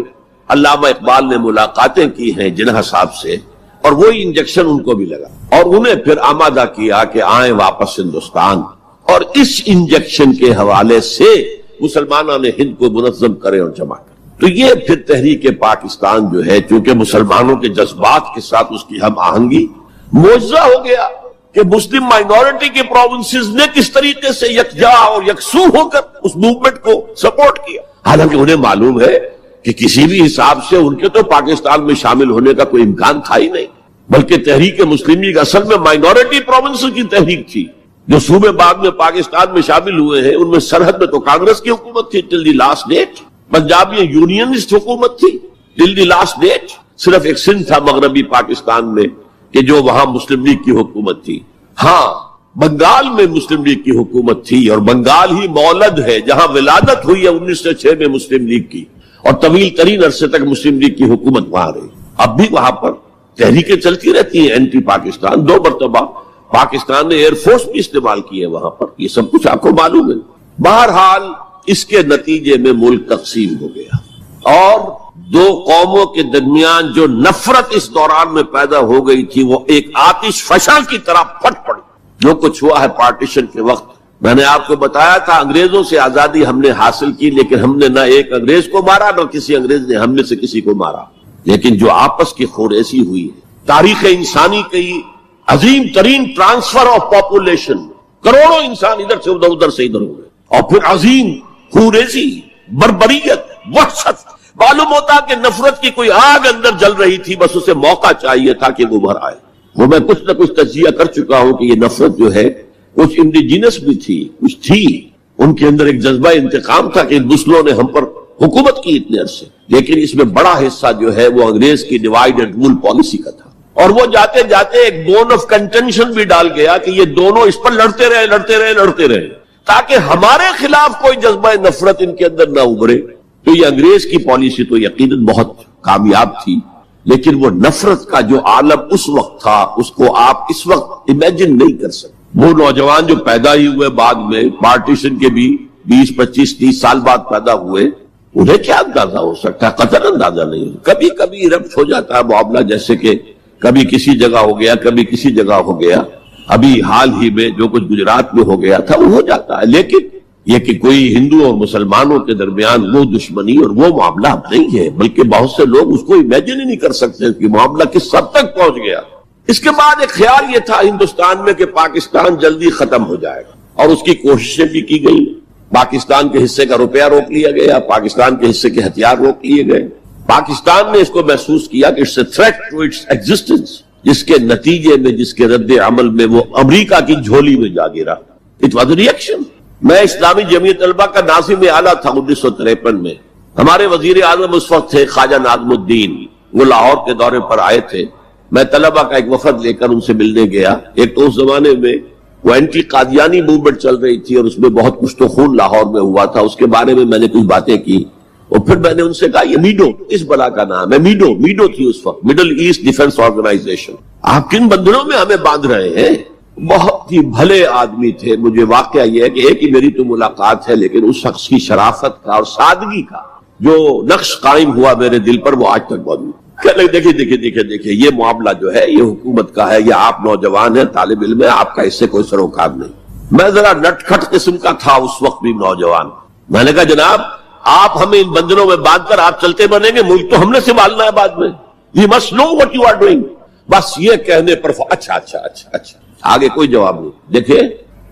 علامہ اقبال نے ملاقاتیں کی ہیں جناح صاحب سے، اور وہی انجیکشن ان کو بھی لگا، اور انہیں پھر آمادہ کیا کہ آئیں واپس ہندوستان، اور اس انجیکشن کے حوالے سے مسلمانوں نے ہند کو منظم کرے اور جمع کرے۔ تو یہ پھر تحریک پاکستان جو ہے، چونکہ مسلمانوں کے جذبات کے ساتھ اس کی ہم آہنگی، معجزہ ہو گیا کہ مسلم مائنورٹی کے پروونسز نے کس طریقے سے یکجا اور یکسو ہو کر اس موومنٹ کو سپورٹ کیا، حالانکہ انہیں معلوم ہے کہ کسی بھی حساب سے ان کے تو پاکستان میں شامل ہونے کا کوئی امکان تھا ہی نہیں، بلکہ تحریک مسلم لیگ اصل میں مائنورٹی پروونسز کی تحریک تھی۔ جو صوبے بعد میں پاکستان میں شامل ہوئے ہیں ان میں سرحد میں تو کانگریس کی حکومت تھی ٹل دی لاسٹ ڈیٹ، پنجاب میں یونینسٹ حکومت تھی ٹل دی لاسٹ ڈیٹ، صرف ایک سندھ تھا مغربی پاکستان میں کہ جو وہاں مسلم لیگ کی حکومت تھی۔ ہاں، بنگال میں مسلم لیگ کی حکومت تھی، اور بنگال ہی مولد ہے جہاں ولادت ہوئی ہے 1906 میں مسلم لیگ کی، اور طویل ترین عرصے تک مسلم لیگ کی حکومت وہاں رہی۔ اب بھی وہاں پر تحریکیں چلتی رہتی ہیں اینٹی پاکستان، 2 مرتبہ پاکستان نے ایئر فورس بھی استعمال کی ہے وہاں پر، یہ سب کچھ آپ کو معلوم ہے۔ بہرحال اس کے نتیجے میں ملک تقسیم ہو گیا، اور 2 قوموں کے درمیان جو نفرت اس دوران میں پیدا ہو گئی تھی وہ ایک آتش فشاں کی طرح پھٹ پڑی۔ جو کچھ ہوا ہے پارٹیشن کے وقت، میں نے آپ کو بتایا تھا انگریزوں سے آزادی ہم نے حاصل کی، لیکن ہم نے نہ ایک انگریز کو مارا نہ کسی انگریز نے ہم میں سے کسی کو مارا، لیکن جو آپس کی خوریزی ہوئی ہے، تاریخ انسانی کی عظیم ترین ٹرانسفر آف پاپولیشن، کروڑوں انسان ادھر سے ادھر سے ادھر ہو گئے، اور پھر عظیم خوریزی، بربریت، وحشت۔ معلوم ہوتا کہ نفرت کی کوئی آگ اندر جل رہی تھی، بس اسے موقع چاہیے تھا کہ وہ ابھر آئے۔ وہ میں کچھ نہ کچھ تجزیہ کر چکا ہوں کہ یہ نفرت جو ہے کچھ انڈیجینس بھی تھی، کچھ تھی ان کے اندر ایک جذبہ انتقام تھا کہ ان مسلموں نے ہم پر حکومت کی اتنے عرصے، لیکن اس میں بڑا حصہ جو ہے وہ انگریز کی ڈیوائڈ اینڈ رول پالیسی کا تھا، اور وہ جاتے جاتے ایک بون آف کنٹینشن بھی ڈال گیا کہ یہ دونوں اس پر لڑتے رہے تاکہ ہمارے خلاف کوئی جذبہ نفرت ان کے اندر نہ ابھرے۔ تو یہ انگریز کی پالیسی تو یقیناً بہت کامیاب تھی، لیکن وہ نفرت کا جو عالم اس وقت تھا اس کو آپ اس وقت امیجن نہیں کر سکتے۔ وہ نوجوان جو پیدا ہی ہوئے بعد میں پارٹیشن کے بھی 20 25 30 سال بعد پیدا ہوئے، انہیں کیا اندازہ ہو سکتا ہے؟ قطعاً اندازہ نہیں۔ کبھی کبھی ربط ہو جاتا ہے معاملہ، جیسے کہ کبھی کسی جگہ ہو گیا، کبھی کسی جگہ ہو گیا، ابھی حال ہی میں جو کچھ گجرات میں ہو گیا تھا وہ ہو جاتا ہے، لیکن یہ کہ کوئی ہندو اور مسلمانوں کے درمیان وہ دشمنی اور وہ معاملہ نہیں ہے، بلکہ بہت سے لوگ اس کو امیجن ہی نہیں کر سکتے کہ معاملہ کس حد تک پہنچ گیا۔ اس کے بعد ایک خیال یہ تھا ہندوستان میں کہ پاکستان جلدی ختم ہو جائے گا، اور اس کی کوششیں بھی کی گئی۔ پاکستان کے حصے کا روپیہ روک لیا گیا، پاکستان کے حصے کے ہتھیار روک لیے گئے۔ پاکستان نے اس کو محسوس کیا کہ it's a threat to its existence, جس کے نتیجے میں، جس کے رد عمل میں وہ امریکہ کی جھولی میں جا گرا۔ It was a reaction. میں اسلامی جمعیت طلبہ کا ناظم اعلیٰ تھا 1953 میں۔ ہمارے وزیر اعظم اس وقت تھے خواجہ ناظم الدین، وہ لاہور کے دورے پر آئے تھے۔ میں طلبہ کا ایک وفد لے کر ان سے ملنے گیا۔ ایک تو اس زمانے میں وہ اینٹی قادیانی موومنٹ چل رہی تھی اور اس میں بہت کچھ تو خون لاہور میں ہوا تھا، اس کے بارے میں نے کچھ باتیں کی، اور پھر میں نے ان سے کہا یہ میڈو اس بلا کا نام ہے، میڈو تھی اس وقت، مڈل ایسٹ ڈیفنس آرگنائزیشن، آپ کن بندروں میں ہمیں باندھ رہے ہیں؟ بہت ہی بھلے آدمی تھے۔ مجھے واقعہ یہ ہے کہ ایک ہی میری تو ملاقات ہے، لیکن اس شخص کی شرافت کا اور سادگی کا جو نقش قائم ہوا میرے دل پر وہ آج تک موجود۔ دیکھیے یہ معاملہ جو ہے یہ حکومت کا ہے، یا آپ نوجوان ہیں، طالب علم ہے، آپ کا اس سے کوئی سروکار نہیں۔ میں ذرا نٹ کھٹ قسم کا تھا اس وقت بھی نوجوان۔ میں نے کہا جناب آپ ہمیں ان بندروں میں باندھ کر آپ چلتے بنیں گے، ملک تو ہم نے سنبھالنا ہے بعد میں، you must know what you are doing۔ بس یہ کہنے پر اچھا آگے کوئی جواب نہیں۔ دیکھیں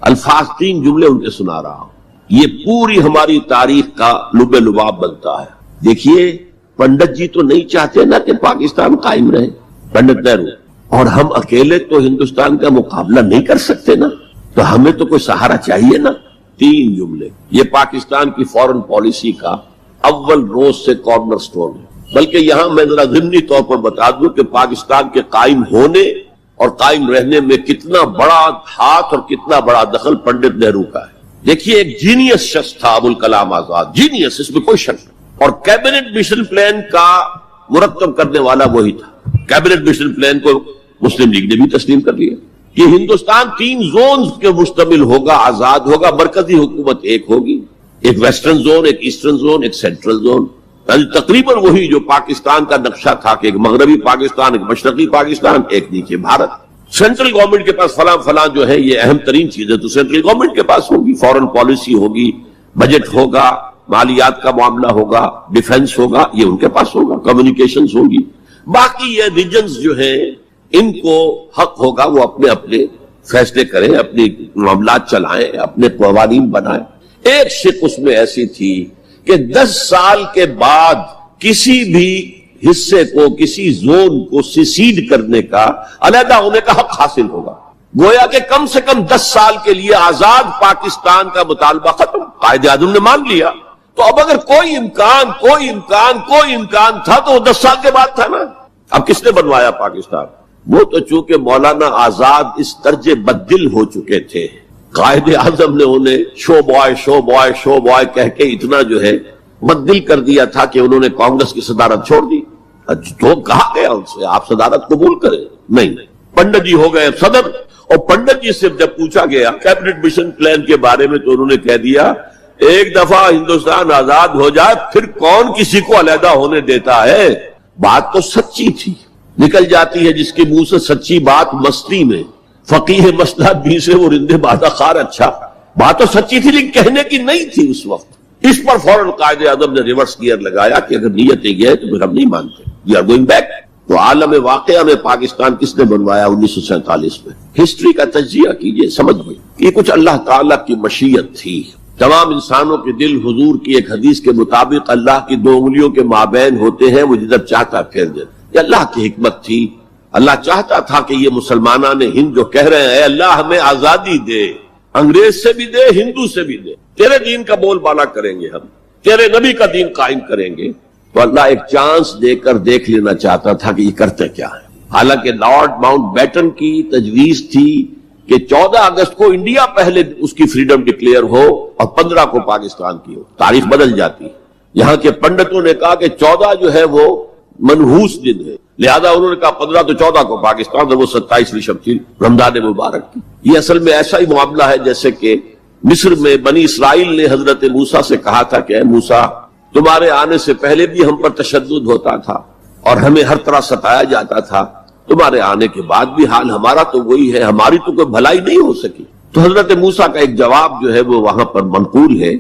الفاظ 3 جملے ان کے سنا رہا ہوں، یہ پوری ہماری تاریخ کا لب لباب بنتا ہے۔ دیکھیے پنڈت جی تو نہیں چاہتے نا کہ پاکستان قائم رہے، پنڈت نہرو، اور ہم اکیلے تو ہندوستان کا مقابلہ نہیں کر سکتے نا، تو ہمیں تو کوئی سہارا چاہیے نا۔ 3 جملے، یہ پاکستان کی فورن پالیسی کا اول روز سے کارنر سٹون ہے۔ بلکہ یہاں میں ذرا ضمنی طور پر بتا دوں کہ پاکستان کے قائم ہونے اور قائم رہنے میں کتنا بڑا ہاتھ اور کتنا بڑا دخل پنڈت نہرو کا ہے۔ دیکھیے ایک جینیس شخص تھا ابوالکلام آزاد، جینیس، اس میں کوئی شک نہیں، اور کیبنٹ مشن پلان کا مرتب کرنے والا وہی تھا۔ کیبنٹ مشن پلان کو مسلم لیگ نے بھی تسلیم کر لیا کہ ہندوستان 3 زونز کے مشتمل ہوگا، آزاد ہوگا، مرکزی حکومت ایک ہوگی، ایک ویسٹرن زون، ایک ایسٹرن زون، ایک سینٹرل زون، یعنی تقریباً وہی جو پاکستان کا نقشہ تھا کہ ایک مغربی پاکستان، ایک مشرقی پاکستان، ایک نیچے بھارت۔ سینٹرل گورنمنٹ کے پاس فلاں جو ہے یہ اہم ترین چیزیں تو سینٹرل گورنمنٹ کے پاس ہوگی، فورن پالیسی ہوگی، بجٹ ہوگا، مالیات کا معاملہ ہوگا، ڈیفنس ہوگا، یہ ان کے پاس ہوگا، کمیونیکیشنز ہوگی۔ باقی یہ ریجنز جو ہیں ان کو حق ہوگا وہ اپنے فیصلے کریں، اپنی معاملات چلائیں، اپنے قوانین بنائیں۔ ایک شق اس میں ایسی تھی کہ 10 سال کے بعد کسی بھی حصے کو، کسی زون کو سیسیڈ کرنے کا، علیحدہ ہونے کا حق حاصل ہوگا۔ گویا کہ کم سے کم 10 سال کے لیے آزاد پاکستان کا مطالبہ ختم، قائد اعظم نے مان لیا۔ تو اب اگر کوئی امکان تھا تو وہ 10 سال کے بعد تھا نا۔ اب کس نے بنوایا پاکستان؟ وہ تو چونکہ مولانا آزاد اس درجے بددل ہو چکے تھے، قائد اعظم نے انہیں شو بوائے کہہ کے اتنا جو ہے بددل کر دیا تھا کہ انہوں نے کانگریس کی صدارت چھوڑ دی۔ تو کہا گیا ان سے آپ صدارت قبول کریں؟ نہیں، پنڈت جی ہو گئے صدر، اور پنڈت جی سے جب پوچھا گیا کیبنٹ مشن پلان کے بارے میں تو انہوں نے کہہ دیا ایک دفعہ ہندوستان آزاد ہو جائے پھر کون کسی کو علیحدہ ہونے دیتا ہے۔ بات تو سچی تھی، نکل جاتی ہے جس کے منہ سے سچی بات مستی میں، فقیہ مسئلہ بھی سے وہ رندے بادہ خار۔ اچھا بات تو سچی تھی لیکن کہنے کی نہیں تھی اس وقت۔ اس پر فوراً قائد اعظم نے ریورس گیئر لگایا کہ اگر نیت یہ ہے تو پھر ہم نہیں مانتے، وی آر گوئنگ بیک۔ تو عالم واقعہ میں پاکستان کس نے بنوایا 1947 میں؟ ہسٹری کا تجزیہ کیجئے، سمجھ گئے یہ کچھ اللہ تعالیٰ کی مشیت تھی۔ تمام انسانوں کے دل حضور کی ایک حدیث کے مطابق اللہ کی 2 انگلیوں کے مابین ہوتے ہیں، وہ جدھر چاہتا پھیر دے۔ یہ اللہ کی حکمت تھی۔ اللہ چاہتا تھا کہ یہ مسلمانان ہند جو کہہ رہے ہیں اے اللہ ہمیں آزادی دے، انگریز سے بھی دے، ہندو سے بھی دے، تیرے دین کا بول بالا کریں گے ہم، تیرے نبی کا دین قائم کریں گے. تو اللہ ایک چانس دے کر دیکھ لینا چاہتا تھا کہ یہ کرتے کیا ہے. حالانکہ لارڈ ماؤنٹ بیٹن کی تجویز تھی کہ 14 اگست کو انڈیا پہلے اس کی فریڈم ڈکلیئر ہو اور 15 کو پاکستان کی ہو. تاریخ بدل جاتی. یہاں کے پنڈتوں نے کہا کہ 14 جو ہے وہ منحوس دن ہے، لہذا انہوں نے کہا 15 تو 14 کو پاکستان، اور وہ 27ویں شب تھی رمضان مبارک کی. یہ اصل میں ایسا ہی معاملہ ہے جیسے کہ مصر میں بنی اسرائیل نے حضرت موسیٰ سے کہا تھا کہ اے موسیٰ، تمہارے آنے سے پہلے بھی ہم پر تشدد ہوتا تھا اور ہمیں ہر طرح ستایا جاتا تھا، تمہارے آنے کے بعد بھی حال ہمارا تو وہی ہے، ہماری تو کوئی بھلائی نہیں ہو سکی. تو حضرت موسیٰ کا ایک جواب جو ہے وہ وہاں پر منقول ہے،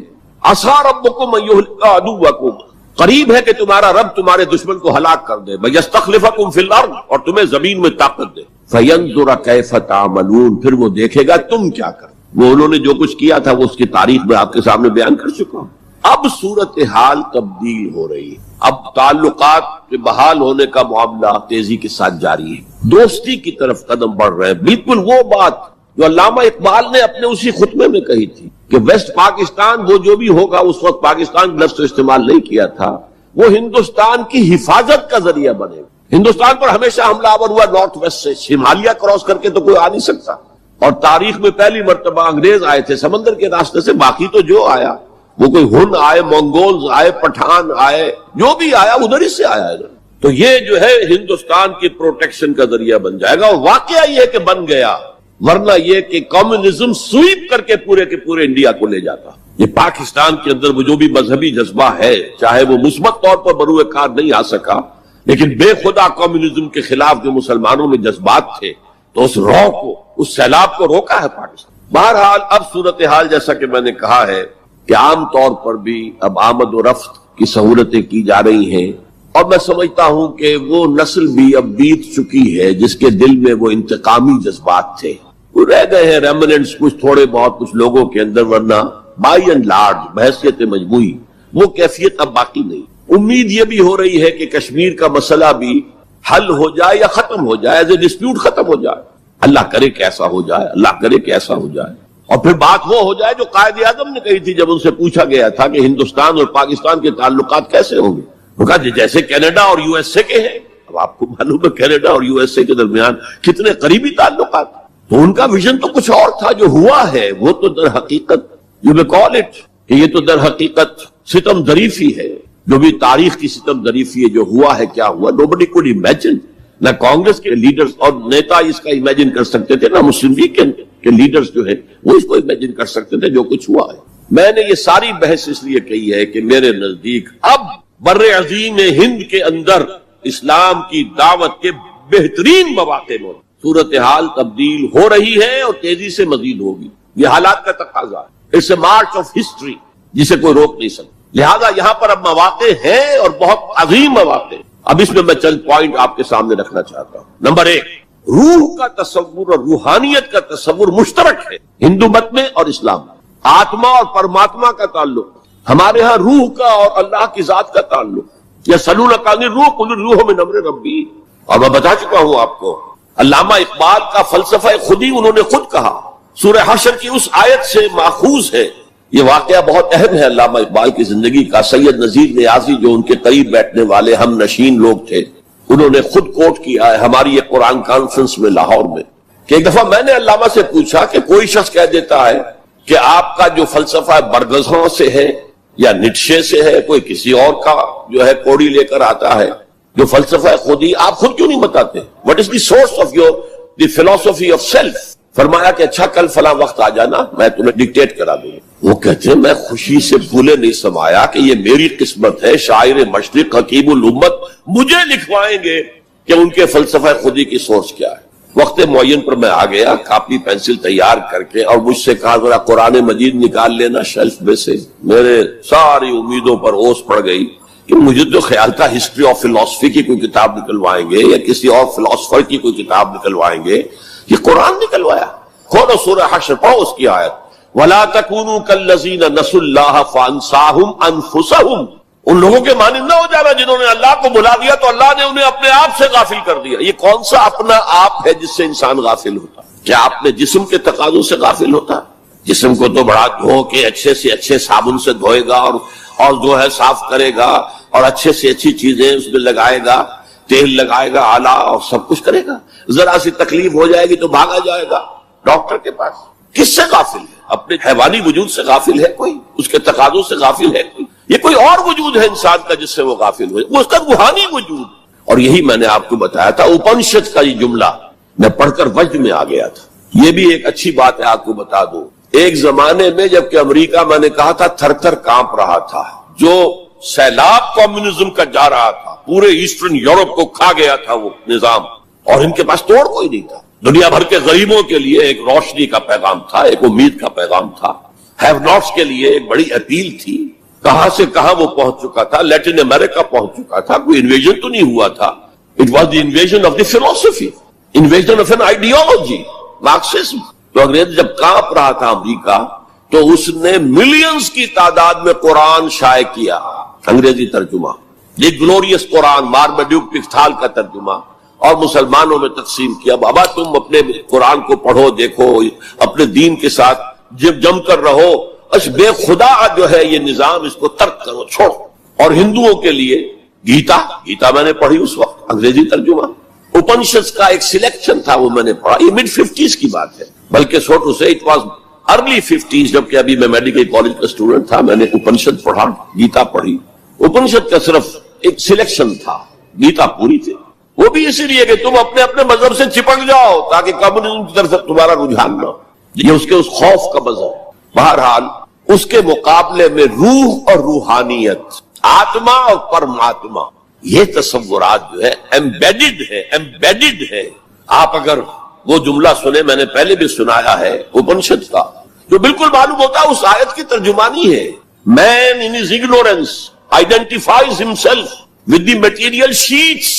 عَصَىٰ رَبُّكُمْ أَن يُهْلِكَ عَدُوَّكُمْ، قریب ہے کہ تمہارا رب تمہارے دشمن کو ہلاک کر دے، وَيَسْتَخْلِفَكُمْ فِي الْأَرْضِ، اور تمہیں زمین میں طاقت دے، فَيَنْظُرَ كَيْفَ تَعْمَلُونَ، پھر وہ دیکھے گا تم کیا کر. وہ انہوں نے جو کچھ کیا تھا وہ اس کی تاریخ میں آپ کے سامنے بیان کر چکا ہوں. اب صورتحال تبدیل ہو رہی ہے. اب تعلقات کے بحال ہونے کا معاملہ تیزی کے ساتھ جاری ہے، دوستی کی طرف قدم بڑھ رہے ہیں. بالکل وہ بات جو علامہ اقبال نے اپنے اسی خطبے میں کہی تھی کہ ویسٹ پاکستان وہ جو بھی ہوگا، اس وقت پاکستان لفظ تو استعمال نہیں کیا تھا، وہ ہندوستان کی حفاظت کا ذریعہ بنے گا. ہندوستان پر ہمیشہ حملہ آور ہوا نارتھ ویسٹ سے، ہمالیہ کراس کر کے تو کوئی آ نہیں سکتا. اور تاریخ میں پہلی مرتبہ انگریز آئے تھے سمندر کے راستے سے، باقی تو جو آیا وہ کوئی ہن آئے، منگولز آئے، پٹھان آئے، جو بھی آیا ادھر ہی سے آیا ہے. تو یہ جو ہے ہندوستان کی پروٹیکشن کا ذریعہ بن جائے گا. اور واقعہ یہ کہ بن گیا، ورنہ یہ کہ کمیونزم سویپ کر کے پورے انڈیا کو لے جاتا. یہ پاکستان کے اندر وہ جو بھی مذہبی جذبہ ہے، چاہے وہ مثبت طور پر بروئے کار نہیں آ سکا، لیکن بے خدا کمیونزم کے خلاف جو مسلمانوں میں جذبات تھے، تو اس رو کو، اس سیلاب کو روکا ہے پاکستان. بہرحال اب صورتحال جیسا کہ میں نے کہا ہے کہ عام طور پر بھی اب آمد و رفت کی سہولتیں کی جا رہی ہیں، اور میں سمجھتا ہوں کہ وہ نسل بھی اب بیت چکی ہے جس کے دل میں وہ انتقامی جذبات تھے. وہ رہ گئے ہیں ریمننٹس کچھ تھوڑے بہت کچھ لوگوں کے اندر، ورنہ بائی اینڈ لارج بحیثیت مجموعی وہ کیفیت اب باقی نہیں. امید یہ بھی ہو رہی ہے کہ کشمیر کا مسئلہ بھی حل ہو جائے یا ختم ہو جائے، ایز اے ڈسپیوٹ ختم ہو جائے. اللہ کرے کہ ایسا ہو جائے، اللہ کرے کہ ایسا ہو جائے. اور پھر بات وہ ہو جائے جو قائد اعظم نے کہی تھی جب ان سے پوچھا گیا تھا کہ ہندوستان اور پاکستان کے تعلقات کیسے ہوں گے. وہ کہا جیسے کینیڈا اور یو ایس اے کے ہیں. اب آپ کو معلوم ہے کینیڈا اور یو ایس اے کے درمیان کتنے قریبی تعلقات. تو ان کا ویژن تو کچھ اور تھا، جو ہوا ہے وہ تو در حقیقت یو میں کال اٹ کہ یہ تو در حقیقت ستم ظریفی ہے، جو بھی تاریخ کی ستم ظریفی ہے. جو ہوا ہے کیا ہوا، nobody could imagine. نہ کانگریس کے لیڈرز اور نیتا اس کا امیجن کر سکتے تھے، نہ مسلم لیگ کے لیڈرز جو ہیں وہ اس کو امیجن کر سکتے تھے جو کچھ ہوا ہے. میں نے یہ ساری بحث اس لیے کہی ہے کہ میرے نزدیک اب بر عظیم ہند کے اندر اسلام کی دعوت کے بہترین مواقع میں صورتحال تبدیل ہو رہی ہے اور تیزی سے مزید ہوگی. یہ حالات کا تقاضا ہے. It's a march of history جسے کوئی روک نہیں سکتا. لہذا یہاں پر اب مواقع ہیں اور بہت عظیم مواقع. اب اس میں میں چند پوائنٹ آپ کے سامنے رکھنا چاہتا ہوں. نمبر 1، روح کا تصور اور روحانیت کا تصور مشترک ہے ہندو مت میں اور اسلام میں. آتما اور پرماتما کا تعلق، ہمارے ہاں روح کا اور اللہ کی ذات کا تعلق. یا سلونک عن الروح قل الروح من امر ربی. اور میں بتا چکا ہوں آپ کو، علامہ اقبال کا فلسفہ خودی انہوں نے خود کہا، سورہ حشر کی اس آیت سے ماخوذ ہے. یہ واقعہ بہت اہم ہے علامہ اقبال کی زندگی کا. سید نذیر نیازی جو ان کے قریب بیٹھنے والے ہم نشین لوگ تھے، انہوں نے خود کوٹ کیا ہے ہماری ایک قرآن کانفرنس میں لاہور میں، کہ ایک دفعہ میں نے علامہ سے پوچھا کہ کوئی شخص کہہ دیتا ہے کہ آپ کا جو فلسفہ برگزوں سے ہے یا نیٹشے سے ہے، کوئی کسی اور کا جو ہے کوڑی لے کر آتا ہے، جو فلسفہ خودی آپ خود کیوں نہیں بتاتے؟ What is the source of the philosophy of self؟ فرمایا کہ اچھا کل فلاں وقت آ جانا، میں تمہیں ڈکٹیٹ کرا دوں. وہ کہتے ہیں میں خوشی سے بھولے نہیں سمایا کہ یہ میری قسمت ہے، شاعر مشرق حکیم الامت مجھے لکھوائیں گے کہ ان کے فلسفہ خودی کی سورس کیا ہے. وقت معین پر میں آ گیا کاپی پینسل تیار کر کے، اور مجھ سے کہا ذرا قرآن مجید نکال لینا شیلف میں سے. میرے ساری امیدوں پر اوس پڑ گئی کہ مجھے تو خیال تھا ہسٹری آف فلسفی کی کوئی کتاب نکلوائیں گے یا کسی اور فلسفر کی کوئی کتاب نکلوائیں گے. یہ قرآن نکلوایا. کھولو سورہ حشر، پڑھو اس کی آیت، وَلَا تَكُونُوا كَالَّذِينَ نَسُوا اللَّهَ فَأَنسَاهُمْ أَنفُسَهُمْ. ان لوگوں کے مانند نہ ہو جانا جنہوں نے اللہ کو بھلا دیا تو اللہ نے انہیں اپنے آپ سے غافل کر دیا. یہ کون سا اپنا آپ ہے جس سے انسان غافل ہوتا؟ کیا اپنے جسم کے تقاضوں سے غافل ہوتا؟ جسم کو تو بڑا دھو کے اچھے سے اچھے صابن سے دھوئے گا اور اور جو ہے صاف کرے گا اور اچھے سے اچھی چیزیں اس میں لگائے گا، تیل لگائے گا اعلیٰ، اور سب کچھ کرے گا. ذرا سی تکلیف ہو جائے گی تو بھاگا جائے گا ڈاکٹر کے پاس. کس سے غافل ہے؟ اپنے حیوانی وجود سے غافل ہے کوئی؟ اس کے تقاضوں سے غافل ہے کوئی؟ یہ کوئی اور وجود ہے انسان کا جس سے وہ غافل ہوئے، وہ اس کا روحانی وجود. اور یہی میں نے آپ کو بتایا تھا، اپنشد کا یہ جملہ میں پڑھ کر وجد میں آ گیا تھا. یہ بھی ایک اچھی بات ہے، آپ کو بتا دوں. ایک زمانے میں جبکہ امریکہ، میں نے کہا تھا، تھر تھر کانپ رہا تھا، جو سیلاب کمیونزم کا جا رہا تھا، پورے ایسٹرن یورپ کو کھا گیا تھا وہ نظام، اور ان کے پاس توڑ کوئی نہیں تھا. دنیا بھر کے غریبوں کے لیے ایک روشنی کا پیغام تھا، ایک امید کا پیغام تھا. ہیو ناٹس کے لیے ایک بڑی اپیل تھی. کہاں سے کہاں وہ پہنچ چکا تھا، لیٹن امریکہ پہنچ چکا تھا. کوئی انویژن تو نہیں ہوا تھا. It was the invasion of the فلسفی، invasion of an ideology, Marxism. تو انگریز جب کانپ رہا تھا امریکہ، تو اس نے ملینز کی تعداد میں قرآن شائع کیا، انگریزی ترجمہ، یہ گلوریس قرآن، مارمیڈیوک پکتھال کا ترجمہ، اور مسلمانوں میں تقسیم کیا. بابا تم اپنے قرآن کو پڑھو، دیکھو، اپنے دین کے ساتھ جم کر رہو، اس بے خدا جو ہے یہ نظام، اس کو ترک کرو، چھوڑو. اور ہندوؤں کے لیے گیتا میں نے پڑھی اس وقت، انگریزی ترجمہ. اپنشد کا ایک سلیکشن تھا، وہ میں نے پڑھا. یہ mid 50s کی بات ہے، بلکہ سو ٹو سے اٹ واز ارلی 50s، جبکہ ابھی میں میڈیکل کالج کا اسٹوڈنٹ تھا. میں نے اپنشد پڑھا، گیتا پڑھی. اپنشد کا صرف ایک سلیکشن تھا، گیتا پوری تھی. وہ بھی اسی لیے کہ تم اپنے اپنے مذہب سے چپک جاؤ تاکہ کمیونزم کی طرف تمہارا رجحان نہ ہو. یہ اس کے اس خوف کا مذہب. بہرحال اس کے مقابلے میں روح اور روحانیت، آتما اور پرماتما، یہ تصورات جو ہے ایمبیڈڈ ہے. آپ اگر وہ جملہ سنیں، میں نے پہلے بھی سنایا ہے اپنشد کا، جو بالکل معلوم ہوتا ہے اس آیت کی ترجمانی ہے. Man in his ignorance identifies himself with the material sheets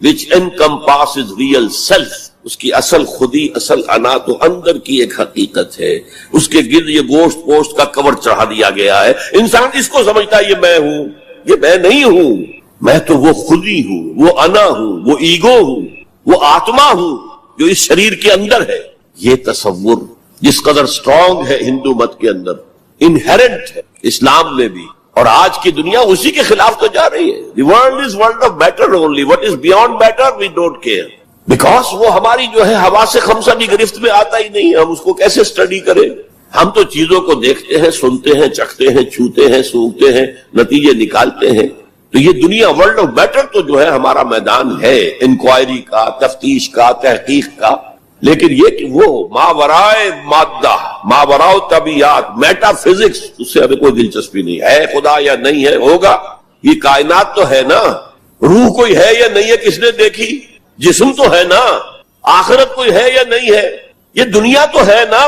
which encompasses real self. اس کی اصل خودی، اصل انا تو اندر کی ایک حقیقت ہے. اس کے گرد یہ گوشت پوشت کا کور چڑھا دیا گیا ہے. انسان اس کو سمجھتا ہے یہ میں ہوں، یہ میں نہیں ہوں. میں تو وہ خودی ہوں، وہ انا ہوں، وہ ایگو ہوں، وہ آتما ہوں جو اس شریر کے اندر ہے. یہ تصور جس قدر سٹرونگ ہے ہندو مت کے اندر، انہیرنٹ ہے اسلام میں بھی، اور آج کی دنیا اسی کے خلاف تو جا رہی ہے. The world is world of matter only. What is beyond matter we don't care. Because وہ ہماری جو ہے حواس خمسہ کی گرفت میں آتا ہی نہیں. ہم اس کو کیسے اسٹڈی کریں؟ ہم تو چیزوں کو دیکھتے ہیں، سنتے ہیں، چکھتے ہیں، چھوتے ہیں، سونگتے ہیں، نتیجے نکالتے ہیں. تو یہ دنیا ورلڈ آف میٹر تو جو ہے ہمارا میدان ہے انکوائری کا، تفتیش کا، تحقیق کا. لیکن یہ کہ وہ ماورائے مادہ، ماورائے طبیعت، میٹا فزکس، اس سے ہمیں کوئی دلچسپی نہیں ہے. خدا یا نہیں ہے، ہوگا. یہ کائنات تو ہے نا، روح کوئی ہے یا نہیں ہے کس نے دیکھی؟ جسم تو ہے نا. آخرت کوئی ہے یا نہیں ہے؟ یہ دنیا تو ہے نا.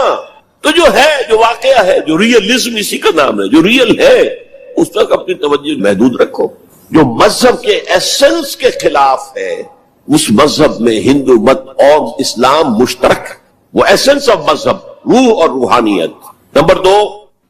تو جو ہے، جو واقعہ ہے، جو ریئلزم اسی کا نام ہے، جو ریئل ہے، اس تک اپنی توجہ محدود رکھو. جو مذہب کے ایسنس کے خلاف ہے، اس مذہب میں ہندو مت اور اسلام مشترک. وہ ایسنس آف مذہب، روح اور روحانیت. نمبر 2،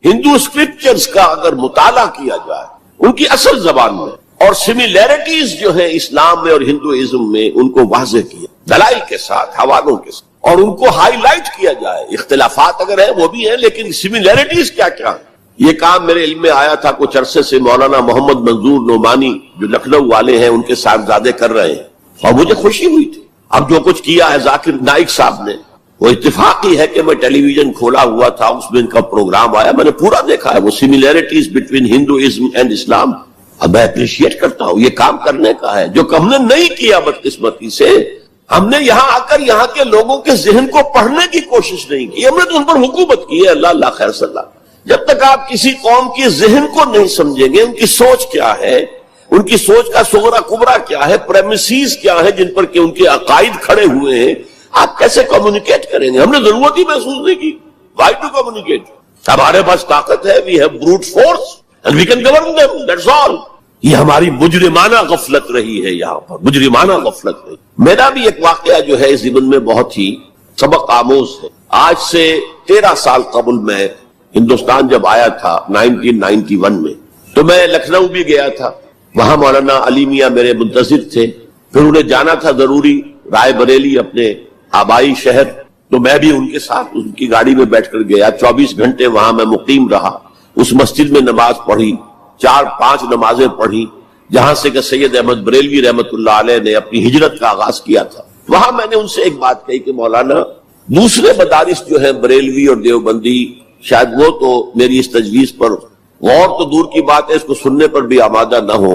ہندو اسکرپچرز کا اگر مطالعہ کیا جائے ان کی اصل زبان میں، اور سملیرٹیز جو ہیں اسلام میں اور ہندوازم میں، ان کو واضح کیا دلائل کے ساتھ، حوالوں کے ساتھ، اور ان کو ہائی لائٹ کیا جائے. اختلافات اگر ہیں وہ بھی ہیں، لیکن سملیرٹیز کیا کیا ہیں. یہ کام میرے علم میں آیا تھا کچھ عرصے سے. مولانا محمد منظور نعمانی جو لکھنؤ والے ہیں، ان کے صاحبزادے کر رہے ہیں، اور مجھے خوشی ہوئی تھی. اب جو کچھ کیا ہے ذاکر نائک صاحب نے، وہ اتفاقی ہے کہ میں ٹیلی ویژن کھولا ہوا تھا، اس میں ان کا پروگرام آیا، میں نے پورا دیکھا ہے. وہ سملیرٹیز بٹوین ہندوازم اینڈ اسلام. اب میں اپریشیٹ کرتا ہوں، یہ کام کرنے کا ہے جو ہم نے نہیں کیا بدقسمتی سے. ہم نے یہاں آ کر یہاں کے لوگوں کے ذہن کو پڑھنے کی کوشش نہیں کی. ہم نے تو ان پر حکومت کی ہے. اللہ خیر صلی اللہ. جب تک آپ کسی قوم کے ذہن کو نہیں سمجھیں گے، ان کی سوچ کیا ہے، ان کی سوچ کا صغرا کبرا کیا ہے، پریمیسز کیا ہے جن پر کہ ان کے عقائد کھڑے ہوئے ہیں، آپ کیسے کمیونیکیٹ کریں گے؟ ہم نے ضرورت ہی محسوس نہیں کی. Why to communicate? ہمارے پاس طاقت ہے، we have brute force and we can govern them, that's all. یہ ہماری مجرمانہ غفلت رہی ہے، یہاں پر مجرمانہ غفلت رہی. میرا بھی ایک واقعہ جو ہے اس زمن میں بہت ہی سبق آموز ہے. آج سے 13 سال قبل میں ہندوستان جب آیا تھا 1991 میں، تو میں لکھنؤ بھی گیا تھا. وہاں مولانا علی میاں میرے منتظر تھے. پھر انہیں جانا تھا ضروری رائے بریلی، اپنے آبائی شہر. تو میں بھی ان کے ساتھ ان کی گاڑی میں بیٹھ کر گیا. 24 گھنٹے وہاں میں مقیم رہا. اس مسجد میں نماز پڑھی، 4-5 نمازیں پڑھی جہاں سے کہ سید احمد بریلوی رحمت اللہ علیہ نے اپنی ہجرت کا آغاز کیا تھا. وہاں میں نے ان سے ایک بات کہی کہ مولانا دوسرے مدارس جو ہیں بریلوی اور دیوبندی شاید وہ تو میری اس تجویز پر غور تو دور کی بات ہے، اس کو سننے پر بھی آمادہ نہ ہو.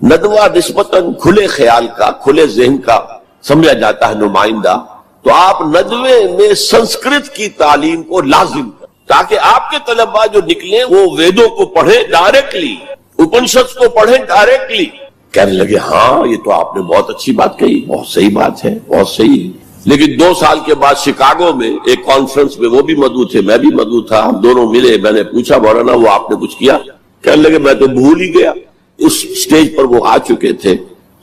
ندوہ نسبتاً کھلے خیال کا، کھلے ذہن کا سمجھا جاتا ہے نمائندہ، تو آپ ندوے میں سنسکرت کی تعلیم کو لازم کریں تاکہ آپ کے طلباء جو نکلیں وہ ویدوں کو پڑھیں ڈائریکٹلی، اپنشد کو پڑھیں ڈائریکٹلی. کہنے لگے ہاں یہ تو آپ نے بہت اچھی بات کہی، بہت صحیح بات ہے، بہت صحیح ہے. لیکن 2 سال کے بعد شکاگو میں ایک کانفرنس میں وہ بھی مدعو تھے، میں بھی مدعو تھا، ہم دونوں ملے. میں نے پوچھا مولانا وہ آپ نے کچھ کیا؟ کہنے لگے میں تو بھول ہی گیا. اس سٹیج پر وہ آ چکے تھے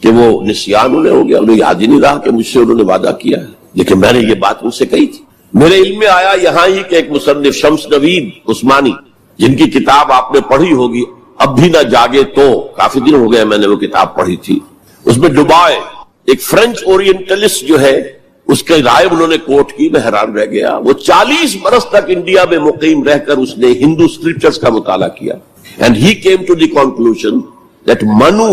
کہ وہ نسیان انہیں ہو گیا، انہیں یاد ہی نہیں رہا کہ مجھ سے انہوں نے وعدہ کیا ہے. لیکن میں نے یہ بات ان سے کہی تھی. میرے علم میں آیا یہاں ہی کہ ایک مصنف شمس نوید عثمانی، جن کی کتاب آپ نے پڑھی ہوگی اب بھی نہ جاگے تو، کافی دن ہو گئے میں نے وہ کتاب پڑھی تھی. اس میں ڈوبائے ایک فرینچ اورینٹلسٹ جو ہے اس کے رائے انہوں نے کوٹ کی، میں حیران رہ گیا. وہ 40 برس تک انڈیا میں مقیم رہ کر اس نے ہندو اسکرپچرز کا مطالعہ کیا. And he came to the conclusion that Manu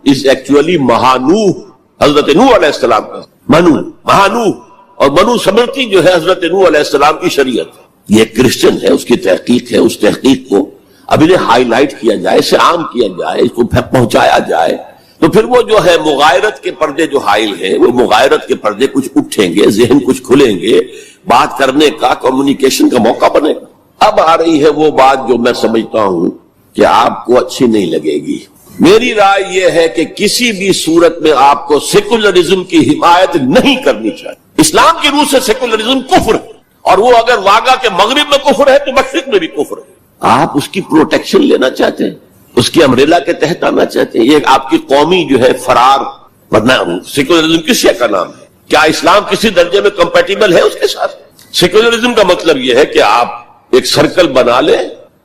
is actually مہانوح، حضرت نوح علیہ السلام کا منو، مہانوح، اور منو سمرتی جو ہے حضرت نوح علیہ السلام کی شریعت. یہ کرسچن ہے، اس کی تحقیق ہے. اس تحقیق کو اب انہیں ہائی لائٹ کیا جائے، اسے عام کیا جائے، اس کو پہنچایا جائے، تو پھر وہ جو ہے مغایرت کے پردے جو حائل ہیں، وہ مغایرت کے پردے کچھ اٹھیں گے، ذہن کچھ کھلیں گے، بات کرنے کا، کمیونیکیشن کا موقع بنے گا. اب آ رہی ہے وہ بات جو میں سمجھتا ہوں کہ آپ کو اچھی نہیں لگے گی. میری رائے یہ ہے کہ کسی بھی صورت میں آپ کو سیکولرزم کی حمایت نہیں کرنی چاہیے. اسلام کی روح سے سیکولرزم کفر ہے، اور وہ اگر واگا کے مغرب میں کفر ہے تو مشرق میں بھی کفر ہے. آپ اس کی پروٹیکشن لینا چاہتے ہیں، اس کی امبریلا کے تحت آنا چاہتے ہیں. یہ آپ کی قومی جو ہے فرار، ورنہ سیکولرزم کس شے کا نام ہے؟ کیا اسلام کسی درجے میں کمپیٹیبل ہے اس کے ساتھ؟ سیکولرزم کا مطلب یہ ہے کہ آپ ایک سرکل بنا لیں،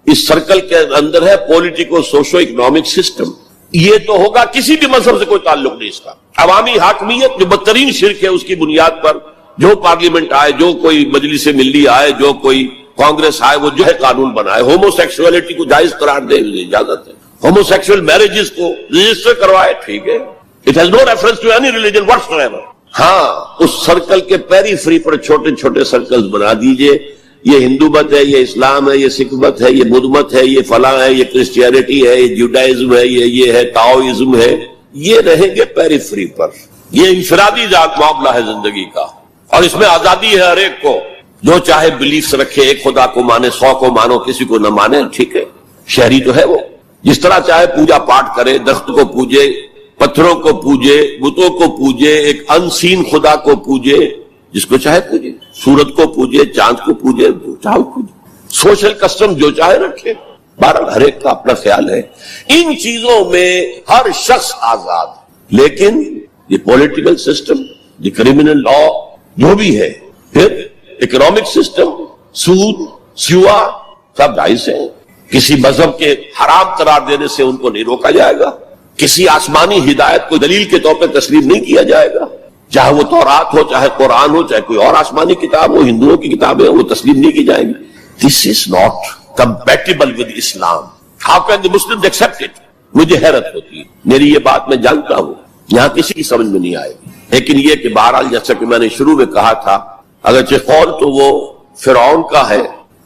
اس سرکل کے اندر ہے پولیٹیکو سوشو اکنامک سسٹم. یہ تو ہوگا، کسی بھی مذہب سے کوئی تعلق نہیں اس کا. عوامی حاکمیت جو بدترین شرک ہے، اس کی بنیاد پر جو پارلیمنٹ آئے، جو کوئی مجلس ملی آئے، جو کوئی کانگریس آئے، وہ جو ہے قانون بنائے. ہومو سیکسولیٹی کو جائز قرار دے، اجازت ہے. ہومو سیکسول میرجز کو رجسٹر کروائے، ٹھیک ہے. It has no reference to any religion whatsoever. ہاں، اس سرکل کے پیری فری پر چھوٹے چھوٹے سرکلز بنا دیجئے. یہ ہندو مت ہے، یہ اسلام ہے، یہ سکھ مت ہے، یہ بدھ مت ہے، یہ فلاں ہے، یہ کرسچینٹی ہے، یہ جوڈائزم ہے، یہ ہے تاؤزم ہے. یہ رہیں گے پیری فری پر. یہ انفرادی ذات معاملہ ہے زندگی کا، اور اس میں آزادی ہے ہر ایک کو. جو چاہے بلیفز رکھے، ایک خدا کو مانے، 100 کو مانو، کسی کو نہ مانے، ٹھیک ہے. شہری تو ہے وہ، جس طرح چاہے پوجا پاٹ کرے، درخت کو پوجے، پتھروں کو پوجے، بتوں کو پوجے، ایک انسین خدا کو پوجے، جس کو چاہے پوجے، سورج کو پوجے، چاند کو پوجے، جو چاہے پوجے. سوشل کسٹم جو چاہے رکھے. بہرحال ہر ایک کا اپنا خیال ہے. ان چیزوں میں ہر شخص آزاد ہے. لیکن یہ پولیٹیکل سسٹم، یہ کریمنل لا جو بھی ہے، پھر اکنامک سسٹم، سود، سیوا، سب جائز ہیں. کسی مذہب کے حرام قرار دینے سے ان کو نہیں روکا جائے گا. کسی آسمانی ہدایت کو دلیل کے طور پہ تسلیم نہیں کیا جائے گا. چاہے وہ تورات ہو، چاہے قرآن ہو، چاہے کوئی اور آسمانی کتاب ہو، ہندوؤں کی کتابیں وہ تسلیم نہیں کی جائیں گی. This is not compatible with Islam. How can the Muslims accept it? مجھے حیرت ہوتی ہے. میری یہ بات میں جانتا ہوں یہاں کسی کی سمجھ میں نہیں آئے گی، لیکن یہ کہ بہرحال جیسا کہ میں نے شروع میں کہا تھا، اگرچہ قول تو وہ فرعون کا ہے،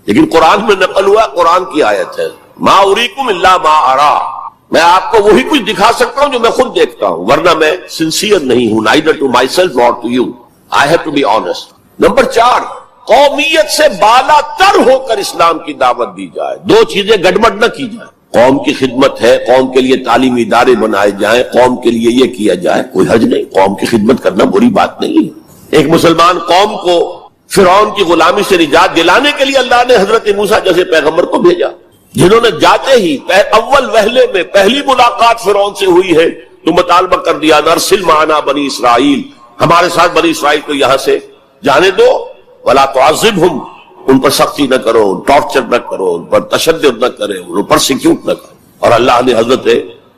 لیکن قرآن میں نقل ہوا، قرآن کی آیت ہے، ما اریکم الا ما ارا. میں آپ کو وہی کچھ دکھا سکتا ہوں جو میں خود دیکھتا ہوں، ورنہ میں سنسیئر نہیں ہوں، neither to myself nor to you. I have to be honest. Number 4، قومیت سے بالا تر ہو کر اسلام کی دعوت دی جائے. 2 چیزیں گڑبڑ نہ کی جائیں. قوم کی خدمت ہے، قوم کے لیے تعلیمی ادارے بنائے جائیں، قوم کے لیے یہ کیا جائے، کوئی حرج نہیں. قوم کی خدمت کرنا بری بات نہیں ہے. ایک مسلمان قوم کو فرعون کی غلامی سے نجات دلانے کے لیے اللہ نے حضرت موسیٰ جیسے پیغمبر کو بھیجا، جنہوں نے جاتے ہی اول وہلے میں پہلی ملاقات فرعون سے ہوئی ہے تو مطالبہ کر دیا، نرسل معنا بنی اسرائیل، ہمارے ساتھ بنی اسرائیل کو یہاں سے جانے دو، ولا تعذبہم، ان پر سختی نہ کرو، ٹارچر نہ کرو، ان پر تشدد نہ کرے، ان پر پرسیکیوٹ نہ کرو. اور اللہ نے حضرت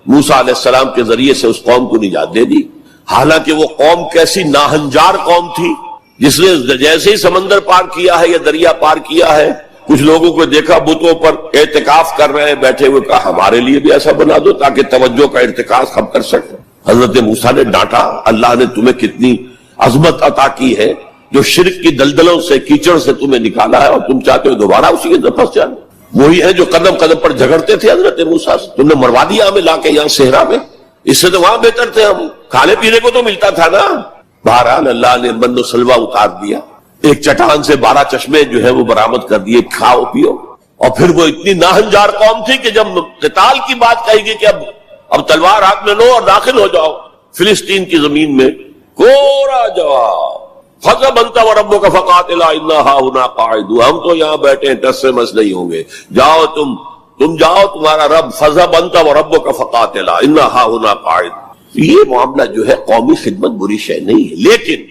موسیٰ علیہ السلام کے ذریعے سے اس قوم کو نجات دے دی. حالانکہ وہ قوم کیسی ناہنجار قوم تھی، جس نے جیسے ہی سمندر پار کیا ہے یا دریا پار کیا ہے، کچھ لوگوں کو دیکھا بتوں پر اعتکاف کر رہے ہیں بیٹھے ہوئے، کہا ہمارے لیے بھی ایسا بنا دو تاکہ توجہ کا ارتکاز ہم کر سکیں۔ حضرت موسیٰ نے ڈانٹا، اللہ نے تمہیں کتنی عظمت عطا کی ہے، جو شرک کی دلدلوں سے، کیچڑ سے تمہیں نکالا ہے، اور تم چاہتے ہو دوبارہ اسی کے اندر پھنس جانا۔ وہی ہے جو قدم قدم پر جھگڑتے تھے حضرت موسیٰ سے، تم نے مروا دیا ہمیں لا کے یہاں صحرا میں، اس سے تو وہاں بہتر تھے، ہم کھانے پینے کو تو ملتا تھا نا۔ بہرحال اللہ نے من و سلوہ اتار دیا، ایک چٹان سے 12 چشمے جو ہے وہ برآمد کر دیے، کھاؤ پیو۔ اور پھر وہ اتنی ناہنجار قوم تھی کہ جب قتال کی بات کہی گئی کہ اب تلوار ہاتھ میں لو اور داخل ہو جاؤ فلسطین کی زمین میں، کورا جواب، فَذَهَبْ أَنْتَ وَرَبُّكَ فَقَاتِلَا إِنَّا هَاهُنَا قَاعِدُونَ، ہم تو یہاں بیٹھے ہیں، ٹس سے مس نہیں ہوں گے، جاؤ تم جاؤ، تمہارا رب، فَذَهَبْ أَنْتَ وَرَبُّكَ فَقَاتِلَا إِنَّا هَاهُنَا قَاعِدُونَ۔ یہ معاملہ جو ہے قومی خدمت بری شے نہیں ہے، لیکن